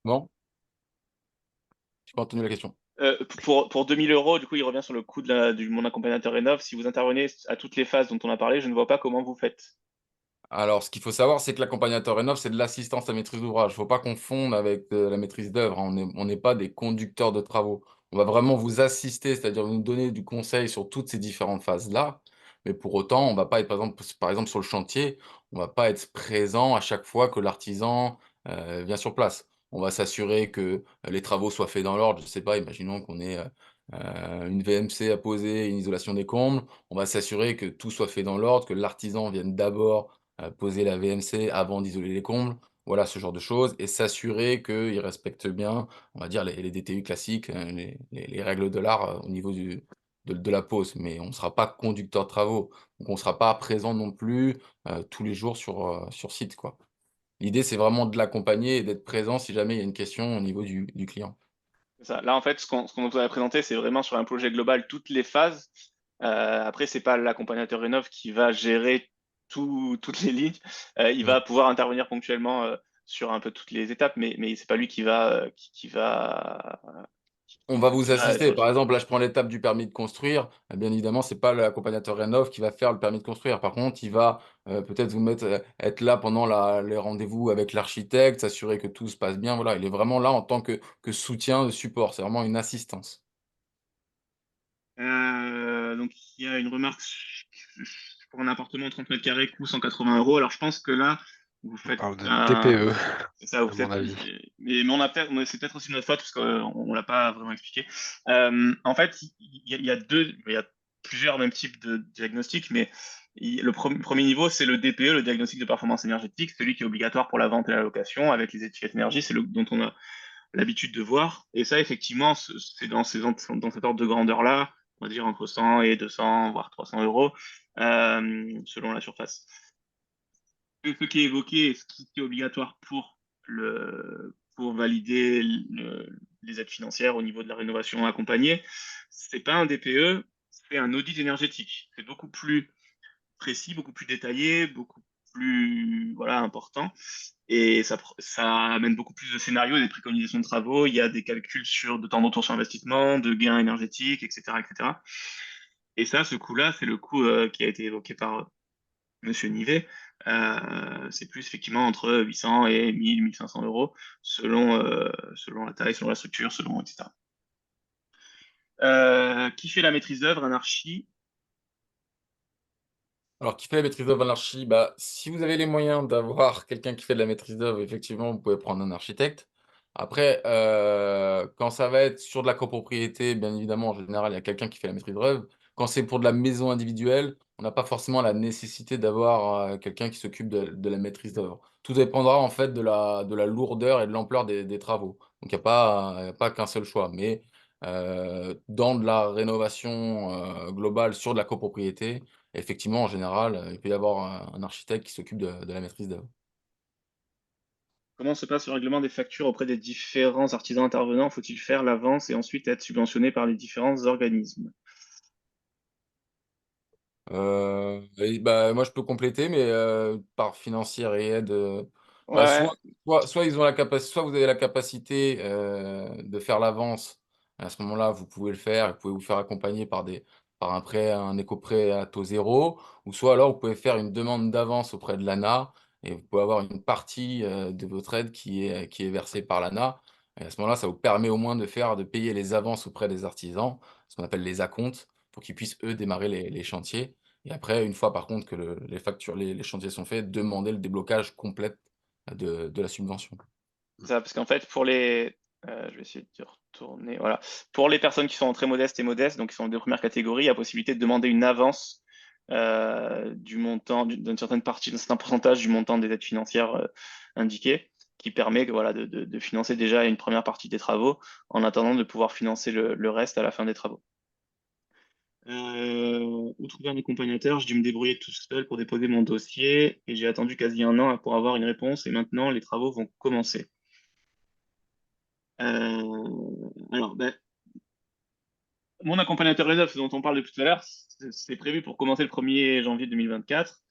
Bon? J'ai pas entendu la question. Pour 2 000 €, du coup, il revient sur le coût de mon accompagnateur rénov. Si vous intervenez à toutes les phases dont on a parlé, je ne vois pas comment vous faites. Alors, ce qu'il faut savoir, c'est que l'accompagnateur rénov, c'est de l'assistance à maîtrise d'ouvrage. Il ne faut pas confondre avec la maîtrise d'œuvre, hein. On n'est pas des conducteurs de travaux. On va vraiment vous assister, c'est-à-dire vous nous donner du conseil sur toutes ces différentes phases-là. Mais pour autant, on ne va pas être, par exemple, sur le chantier, on ne va pas être présent à chaque fois que l'artisan vient sur place. On va s'assurer que les travaux soient faits dans l'ordre. Je ne sais pas, imaginons qu'on ait une VMC à poser, une isolation des combles. On va s'assurer que tout soit fait dans l'ordre, que l'artisan vienne d'abord poser la VMC avant d'isoler les combles, voilà ce genre de choses et s'assurer qu'ils respectent bien, on va dire les DTU classiques, les règles de l'art, au niveau de la pose. Mais on ne sera pas conducteur de travaux, donc on ne sera pas présent non plus, tous les jours sur site, quoi. L'idée, c'est vraiment de l'accompagner et d'être présent si jamais il y a une question au niveau du client. C'est ça. Là, en fait, ce qu'on vous a présenté, c'est vraiment sur un projet global, toutes les phases. Après, c'est pas l'accompagnateur rénov qui va gérer toutes les lignes. Il Oui. va pouvoir intervenir ponctuellement sur un peu toutes les étapes, mais c'est pas lui On va vous qui va assister. être. Par exemple, là, je prends l'étape du permis de construire. Bien évidemment, c'est pas l'accompagnateur rénov qui va faire le permis de construire. Par contre, il va peut-être vous mettre, être là pendant les rendez-vous avec l'architecte, s'assurer que tout se passe bien. Voilà, il est vraiment là en tant que soutien, de support. C'est vraiment une assistance. Donc, il y a une remarque pour un appartement 30 mètres carrés, coût 180 €. Alors, je pense que là, vous On faites parle de un. DPE, C'est ça, vous à mon faites. avis. Mais c'est peut-être aussi notre faute parce qu'on ne l'a pas vraiment expliqué. En fait, il y a plusieurs mêmes types de diagnostics, mais le premier niveau, c'est le DPE, le diagnostic de performance énergétique, celui qui est obligatoire pour la vente et la location avec les étiquettes énergie, c'est le dont on a l'habitude de voir. Et ça, effectivement, c'est dans cet ordre de grandeur-là, on va dire entre 100 et 200, voire 300 €, selon la surface. Ce qui est évoqué, ce qui est obligatoire pour valider les aides financières au niveau de la rénovation accompagnée, c'est pas un DPE, c'est un audit énergétique. C'est beaucoup plus précis, beaucoup plus détaillé, beaucoup plus voilà, important. Et ça amène beaucoup plus de scénarios, des préconisations de travaux. Il y a des calculs de temps de retour sur investissement, de gains énergétiques, etc., etc. Et ça, ce coût-là, c'est le coût qui a été évoqué par Monsieur Nivet. C'est plus effectivement entre 800 et 1000, 1500 euros selon la taille, selon la structure, selon etc. Qui fait la maîtrise d'œuvre? Un archi. Alors, qui fait la maîtrise d'œuvre en archi? Bah, si vous avez les moyens d'avoir quelqu'un qui fait de la maîtrise d'œuvre, effectivement, vous pouvez prendre un architecte. Après, quand ça va être sur de la copropriété, bien évidemment, en général, il y a quelqu'un qui fait la maîtrise d'œuvre. Quand c'est pour de la maison individuelle, on n'a pas forcément la nécessité d'avoir, quelqu'un qui s'occupe de la maîtrise d'œuvre. Tout dépendra, en fait, de la lourdeur et de l'ampleur des travaux. Donc il y a pas qu'un seul choix. Mais, dans de la rénovation, globale sur de la copropriété, effectivement, en général, il peut y avoir un architecte qui s'occupe de la maîtrise d'œuvre. Comment se passe le règlement des factures auprès des différents artisans intervenants? Faut-il faire l'avance et ensuite être subventionné par les différents organismes? Et bah, moi, je peux compléter, mais par financière et aide, bah, Ouais, soit ils ont la capacité, soit vous avez la capacité, de faire l'avance. À ce moment-là, vous pouvez le faire et vous pouvez vous faire accompagner par un prêt, un éco-prêt à taux zéro, ou soit alors vous pouvez faire une demande d'avance auprès de l'ANA et vous pouvez avoir une partie, de votre aide qui est versée par l'ANA, et à ce moment-là, ça vous permet au moins de payer les avances auprès des artisans, ce qu'on appelle les acomptes, pour qu'ils puissent, eux, démarrer les chantiers. Et après, une fois par contre que les factures, les chantiers sont faits, demander le déblocage complet de la subvention. c'est ça, parce qu'en fait, je vais essayer de retourner, voilà. Pour les personnes qui sont très modestes et modestes, donc qui sont de première catégorie, il y a possibilité de demander une avance du montant, d'une certaine partie, d'un certain pourcentage du montant des aides financières indiquées, qui permet voilà, de financer déjà une première partie des travaux, en attendant de pouvoir financer le reste à la fin des travaux. Où trouver un accompagnateur? J'ai dû me débrouiller tout seul pour déposer mon dossier et j'ai attendu quasi un an pour avoir une réponse et maintenant les travaux vont commencer. Alors, ben, mon accompagnateur réseau, ce dont on parle depuis tout à l'heure, c'est prévu pour commencer le 1er janvier 2024.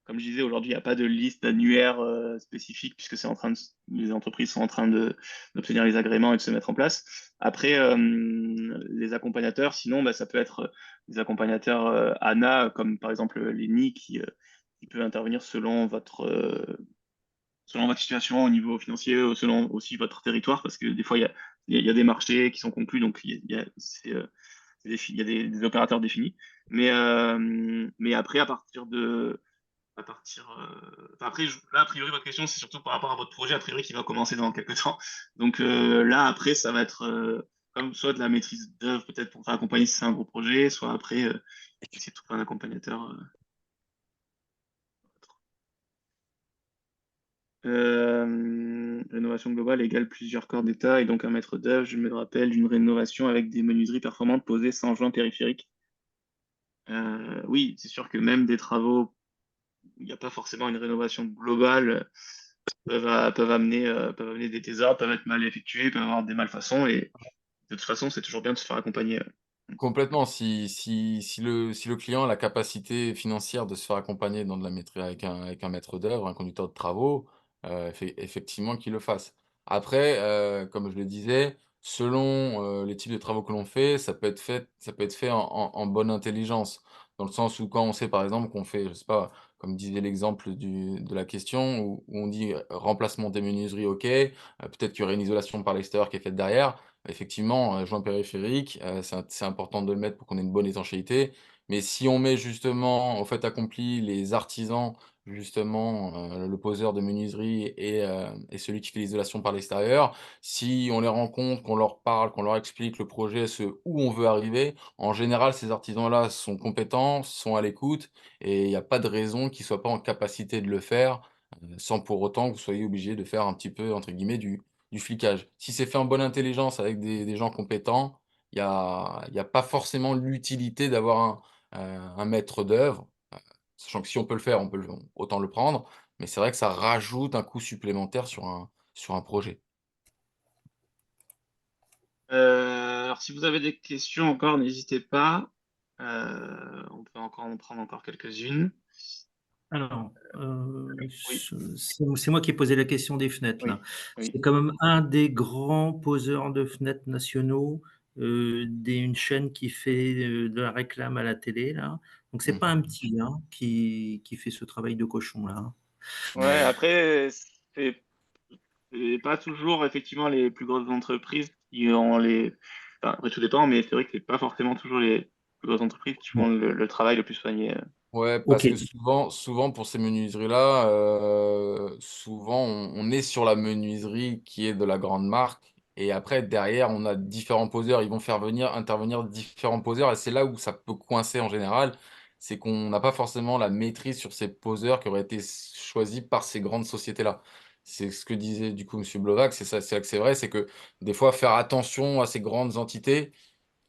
Comme je disais, aujourd'hui, il n'y a pas de liste d'annuaires spécifique puisque les entreprises sont en train d'obtenir les agréments et de se mettre en place. Après, les accompagnateurs, sinon, bah, ça peut être des accompagnateurs ANA, comme par exemple l'ENI, qui peut intervenir selon votre situation au niveau financier, selon aussi votre territoire, parce que des fois, il y a des marchés qui sont conclus, donc il y a des opérateurs définis. Mais après, enfin, après, là, a priori, votre question, c'est surtout par rapport à votre projet, a priori, qui va commencer dans quelques temps. Donc là, après, ça va être comme soit de la maîtrise d'œuvre, peut-être pour faire accompagner si c'est un gros projet, soit après, essayer de trouver un accompagnateur. Rénovation globale égale plusieurs corps d'État et donc un maître d'œuvre. Je me rappelle d'une rénovation avec des menuiseries performantes posées sans joint périphérique. Oui, c'est sûr que même des travaux, il n'y a pas forcément une rénovation globale, peuvent amener des désordres, peuvent être mal effectués, peuvent avoir des malfaçons et de toute façon, c'est toujours bien de se faire accompagner. Complètement, si le client a la capacité financière de se faire accompagner dans de la maîtrise avec un maître d'œuvre, un conducteur de travaux, effectivement qu'il le fasse. Après, comme je le disais, selon, les types de travaux que l'on fait, ça peut être fait en bonne intelligence. Dans le sens où quand on sait par exemple qu'on fait, je sais pas, comme disait l'exemple de la question où on dit, remplacement des menuiseries, OK, peut-être qu'il y aurait une isolation par l'extérieur qui est faite derrière. Effectivement, joint périphérique, c'est important de le mettre pour qu'on ait une bonne étanchéité. Mais si on met justement au fait accompli les artisans, justement, le poseur de menuiserie et celui qui fait l'isolation par l'extérieur, si on les rencontre, qu'on leur parle, qu'on leur explique le projet, ce où on veut arriver, en général, ces artisans-là sont compétents, sont à l'écoute et il n'y a pas de raison qu'ils ne soient pas en capacité de le faire, sans pour autant que vous soyez obligé de faire un petit peu, entre guillemets, du flicage. Si c'est fait en bonne intelligence avec des gens compétents, il y a pas forcément l'utilité d'avoir un maître d'œuvre, sachant que si on peut le faire, autant le prendre, mais c'est vrai que ça rajoute un coût supplémentaire sur un projet. Alors, si vous avez des questions encore, n'hésitez pas. On peut encore en prendre encore quelques-unes. Alors, Oui, c'est moi qui ai posé la question des fenêtres, oui, là. oui. C'est quand même un des grands poseurs de fenêtres nationaux, une chaîne qui fait de la réclame à la télé, là. Donc, c'est pas Mmh. un petit, hein, qui fait ce travail de cochon, là, hein. Ouais, après, c'est pas toujours effectivement les plus grosses entreprises qui ont les. Enfin, après, tout dépend, mais c'est vrai que c'est pas forcément toujours les plus grosses entreprises qui font Bon, le travail le plus soigné. Ouais, ok. parce que souvent pour ces menuiseries-là, souvent on est sur la menuiserie qui est de la grande marque. Et après, derrière, on a différents poseurs. Ils vont faire intervenir différents poseurs. Et c'est là où ça peut coincer en général. C'est qu'on n'a pas forcément la maîtrise sur ces poseurs qui auraient été choisis par ces grandes sociétés-là. C'est ce que disait du coup M. Blovac. C'est ça, c'est là que c'est vrai. C'est que des fois, faire attention à ces grandes entités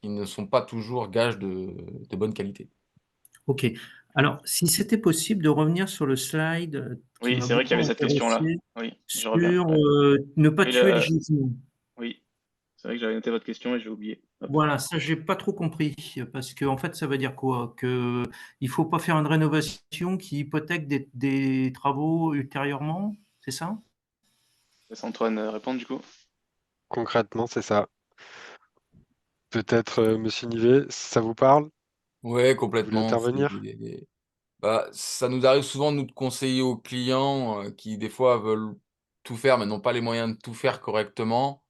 qui ne sont pas toujours gages de bonne qualité. Ok. Alors, si c'était possible de revenir sur le slide qui Oui, m'a c'est vrai qu'il y avait beaucoup cette question-là. intéressé Oui, je reviens. sur Ouais. ne pas Oui, tuer le gisement. oui, c'est vrai que j'avais noté votre question et j'ai oublié. Hop. Voilà, ça, j'ai pas trop compris. Parce que, en fait, ça veut dire quoi? Que il faut pas faire une rénovation qui hypothèque des travaux ultérieurement, c'est ça? Laisse Antoine répondre du coup. Concrètement, c'est ça. Peut-être, Monsieur Nivet, ça vous parle? Ouais, Vous voulez complètement. intervenir? Bah, ça nous arrive souvent, nous, de conseiller aux clients qui, des fois, veulent tout faire, mais n'ont pas les moyens de tout faire correctement.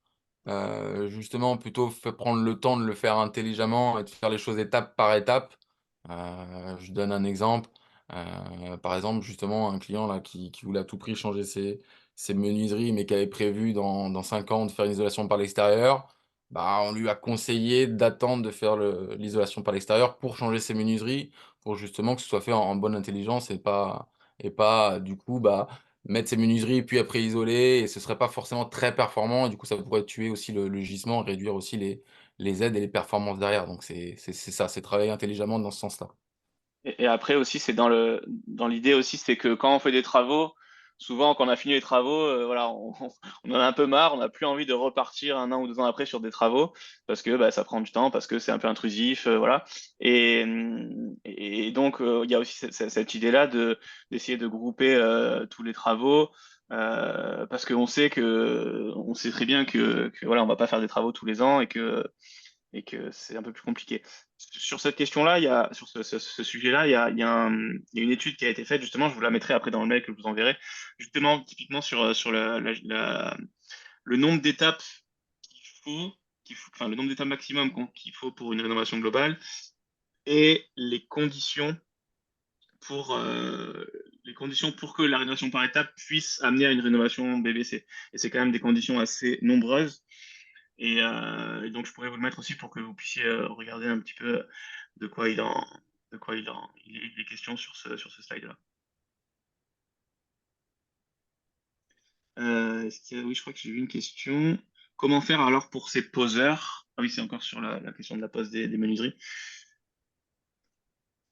Justement, plutôt prendre le temps de le faire intelligemment et de faire les choses étape par étape. Je donne un exemple. Par exemple, justement, un client là, qui voulait à tout prix changer ses menuiseries, mais qui avait prévu dans 5 ans de faire une isolation par l'extérieur. Bah, on lui a conseillé d'attendre de faire l'isolation par l'extérieur pour changer ses menuiseries, pour justement que ce soit fait en bonne intelligence et pas du coup, bah, mettre ses menuiseries puis après isoler et ce serait pas forcément très performant et du coup, ça pourrait tuer aussi le gisement, réduire aussi les aides et les performances derrière. Donc c'est ça, c'est travailler intelligemment dans ce sens-là. Et après aussi, c'est dans l'idée aussi, c'est que quand on fait des travaux, souvent quand on a fini les travaux, voilà, on en a un peu marre, on n'a plus envie de repartir 1 an ou 2 ans après sur des travaux parce que bah, ça prend du temps, parce que c'est un peu intrusif, voilà. Et donc il y a aussi cette idée-là d'essayer de grouper tous les travaux. Parce qu'on sait on sait très bien que voilà, on va pas faire des travaux tous les ans et que c'est un peu plus compliqué. Sur cette question-là, sur ce sujet-là, il y a une étude qui a été faite, justement, je vous la mettrai après dans le mail que je vous enverrai, justement, typiquement sur le nombre d'étapes enfin, le nombre d'étapes maximum qu'il faut pour une rénovation globale et les conditions pour que la rénovation par étape puisse amener à une rénovation BBC. Et c'est quand même des conditions assez nombreuses. Et donc, je pourrais vous le mettre aussi pour que vous puissiez regarder un petit peu de quoi il est question sur ce slide-là. Oui, je crois que j'ai vu une question. Comment faire alors pour ces poseurs? Ah oui, c'est encore sur la question de la pose des menuiseries.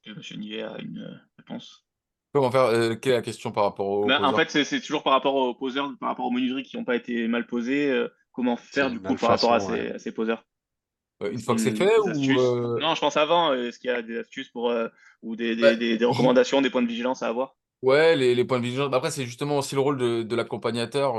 Monsieur Nivet a une réponse. Comment faire, quelle est la question par rapport aux Ben, en poseurs? fait, c'est toujours par rapport aux poseurs, par rapport aux menuiseries qui n'ont pas été mal posées. Comment C'est faire une du coup par rapport à malfaçon, ouais. ces poseurs? Une fois que c'est fait Des ou astuces? Non, je pense avant. Est-ce qu'il y a des astuces ou bah, des recommandations, des points de vigilance à avoir? ouais, les points de vigilance. Après, c'est justement aussi le rôle de l'accompagnateur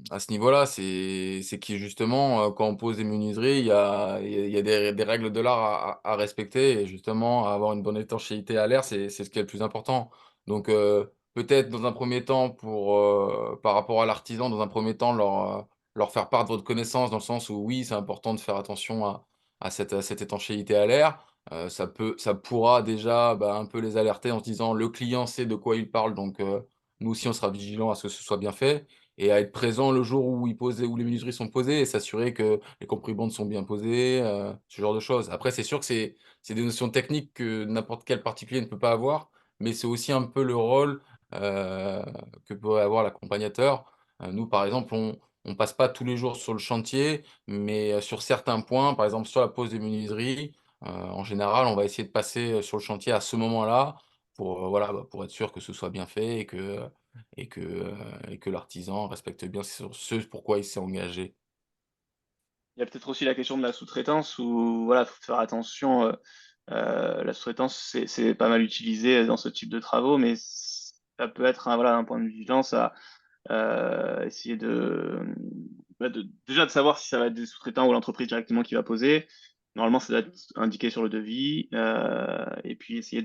à ce niveau-là. C'est qui, justement, quand on pose des menuiseries, il y a des règles de l'art à respecter. Et justement, avoir une bonne étanchéité à l'air, c'est ce qui est le plus important. Donc, peut-être dans un premier temps, par rapport à l'artisan, dans un premier temps, leur faire part de votre connaissance, dans le sens où oui, c'est important de faire attention à cette étanchéité à l'air. Ça pourra déjà, bah, un peu les alerter en se disant: «Le client sait de quoi il parle, donc nous aussi on sera vigilants à ce que ce soit bien fait» et à être présent le jour où les menuiseries sont posées et s'assurer que les compribandes sont bien posées, ce genre de choses. Après, c'est sûr que c'est des notions techniques que n'importe quel particulier ne peut pas avoir, mais c'est aussi un peu le rôle, heu, que pourrait avoir l'accompagnateur. Nous, par exemple, on passe pas tous les jours sur le chantier, mais sur certains points, par exemple sur la pose des menuiseries, en général, on va essayer de passer, sur le chantier à ce moment-là pour, voilà, bah, pour être sûr que ce soit bien fait et que l'artisan respecte bien ce pourquoi il s'est engagé. Il y a peut-être aussi la question de la sous-traitance où voilà, faut faire attention. La sous-traitance, c'est pas mal utilisé dans ce type de travaux, mais ça peut être voilà, un point de vigilance à essayer déjà de savoir si ça va être des sous-traitants ou l'entreprise directement qui va poser. Normalement, ça doit être indiqué sur le devis. Et puis essayer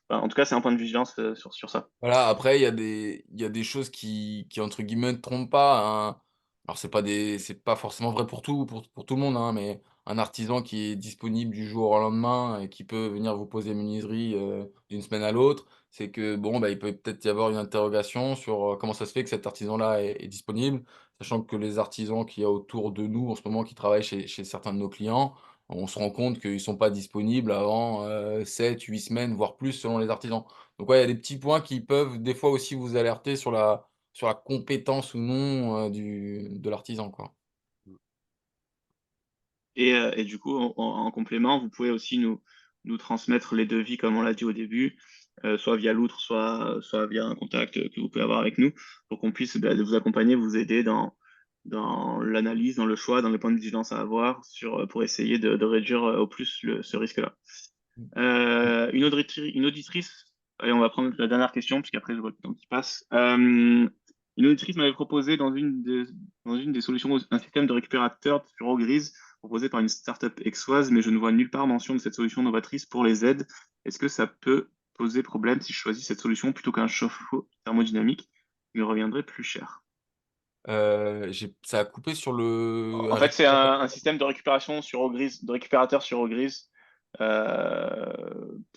en tout cas, c'est un point de vigilance sur ça. Voilà, après, il y a des choses qui, entre guillemets, ne trompent pas, hein. Alors, c'est pas forcément vrai pour tout le monde, hein, mais un artisan qui est disponible du jour au lendemain et qui peut venir vous poser menuiserie d'une semaine à l'autre, c'est que, bon, bah, il peut peut-être y avoir une interrogation sur comment ça se fait que cet artisan-là est disponible, sachant que les artisans qu'il y a autour de nous en ce moment qui travaillent chez certains de nos clients, on se rend compte qu'ils ne sont pas disponibles avant 7, 8 semaines, voire plus selon les artisans. Donc ouais, il y a des petits points qui peuvent des fois aussi vous alerter sur la compétence ou non de l'artisan, quoi. Et du coup, en complément, vous pouvez aussi nous transmettre les devis, comme on l'a dit au début, soit via l'outre, soit via un contact que vous pouvez avoir avec nous, pour qu'on puisse vous accompagner, vous aider dans l'analyse, dans le choix, dans les points de vigilance à avoir pour essayer de réduire au plus ce risque-là. Une auditrice, et on va prendre la dernière question, puisqu'après je vois le temps qui passe. Une auditrice m'avait proposé dans une des solutions un système de récupérateur sur eau grise proposé par une startup aixoise, mais je ne vois nulle part mention de cette solution novatrice pour les aides. Est-ce que ça peut poser problème si je choisis cette solution plutôt qu'un chauffe-eau thermodynamique qui me reviendrait plus cher? Ça a coupé sur le En un fait, c'est récupérateur. un système de récupération sur eau grise, de récupérateur sur eau grise euh,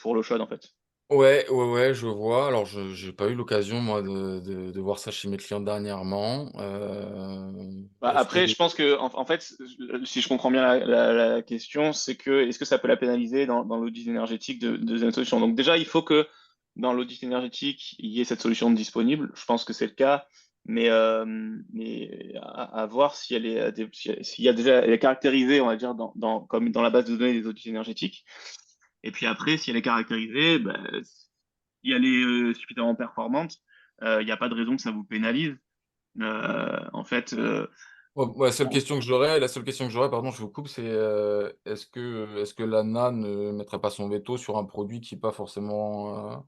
pour l'eau chaude, en fait. Ouais, ouais, ouais, je vois. Alors, je j'ai pas eu l'occasion, moi, de voir ça chez mes clients dernièrement. Bah, Est-ce que après, je pense que, en fait, si je comprends bien la question, c'est que est-ce que ça peut la pénaliser dans l'audit énergétique de cette solution? Donc déjà, il faut que dans l'audit énergétique, il y ait cette solution disponible. Je pense que c'est le cas, mais à voir si elle est, s'il y a déjà, elle est caractérisée, on va dire, comme dans la base de données des audits énergétiques. Et puis après, si elle est caractérisée, bah, si elle est suffisamment performante, il n'y a pas de raison que ça vous pénalise. En fait, ouais, la seule question que j'aurais, pardon, je vous coupe, c'est est-ce que l'ANA ne mettrait pas son veto sur un produit qui n'est pas forcément,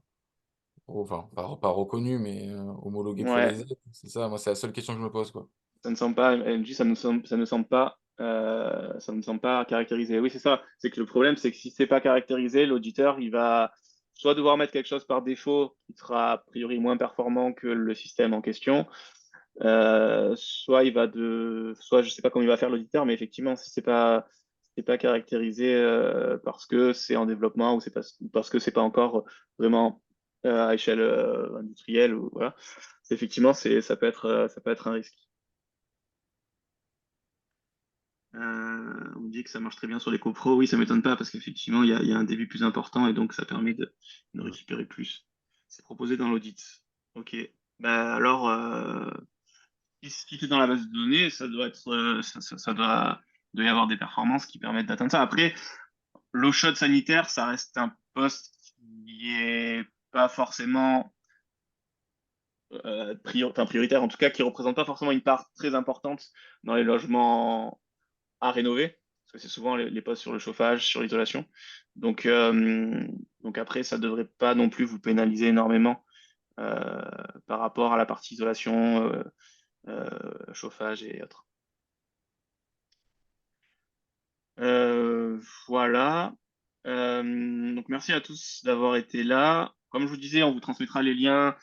enfin, pas reconnu, mais homologué pour ouais, les aides? C'est ça, moi, c'est la seule question que je me pose, quoi. ça ne semble pas, MJ, ça ne semble pas, ça ne semble pas caractérisé. Oui, c'est ça. C'est que le problème, c'est que si c'est pas caractérisé, l'auditeur, il va soit devoir mettre quelque chose par défaut qui sera a priori moins performant que le système en question, soit soit je sais pas comment il va faire l'auditeur, mais effectivement, si c'est pas caractérisé parce que c'est en développement ou c'est parce que c'est pas encore vraiment à échelle industrielle ou voilà, effectivement, ça peut être un risque. On dit que ça marche très bien sur les copros. Oui, ça m'étonne pas parce qu'effectivement, il y a un débit plus important et donc ça permet de récupérer plus. C'est proposé dans l'audit. Ok. Bah alors, si c'est dans la base de données, ça doit être, doit y avoir des performances qui permettent d'atteindre ça. Après, l'eau chaude sanitaire, ça reste un poste qui est pas forcément prioritaire, en tout cas, qui représente pas forcément une part très importante dans les logements à rénover, parce que c'est souvent les postes sur le chauffage, sur l'isolation. Donc, donc après, ça devrait pas non plus vous pénaliser énormément euh, par rapport à la partie isolation, chauffage et autres. Euh, voilà. Donc merci à tous d'avoir été là. Comme je vous disais, on vous transmettra les liens,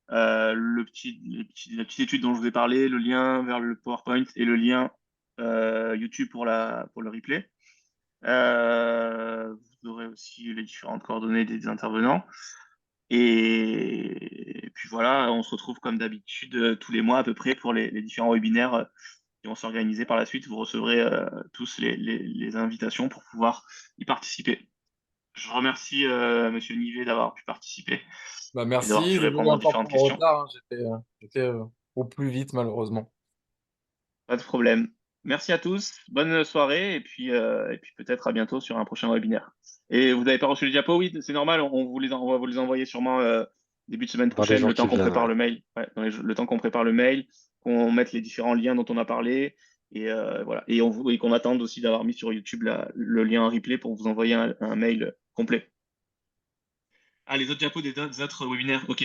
la petite étude dont je vous ai parlé, le lien vers le PowerPoint et le lien YouTube pour le replay. Vous aurez aussi les différentes coordonnées des intervenants. Et puis voilà, on se retrouve comme d'habitude tous les mois à peu près pour les différents webinaires qui vont s'organiser par la suite. Vous recevrez tous les invitations pour pouvoir y participer. Je remercie Monsieur Nivet d'avoir pu participer Bah, et d'avoir merci, pu désolé répondre aux encore différentes pour le questions. retard, hein, j'étais au plus vite, malheureusement. Pas de problème. Merci à tous, bonne soirée et puis peut-être à bientôt sur un prochain webinaire. Et vous n'avez pas reçu les diapos? Oui, c'est normal, on va vous les envoyer sûrement début de semaine Dans les prochaine, jours le temps qui qu'on viennent, prépare ouais. le mail. Ouais, le temps qu'on prépare le mail, qu'on mette les différents liens dont on a parlé et voilà. Et qu'on attende aussi d'avoir mis sur YouTube le lien en replay pour vous envoyer un mail complet. Ah, les autres diapos des autres webinaires, ok.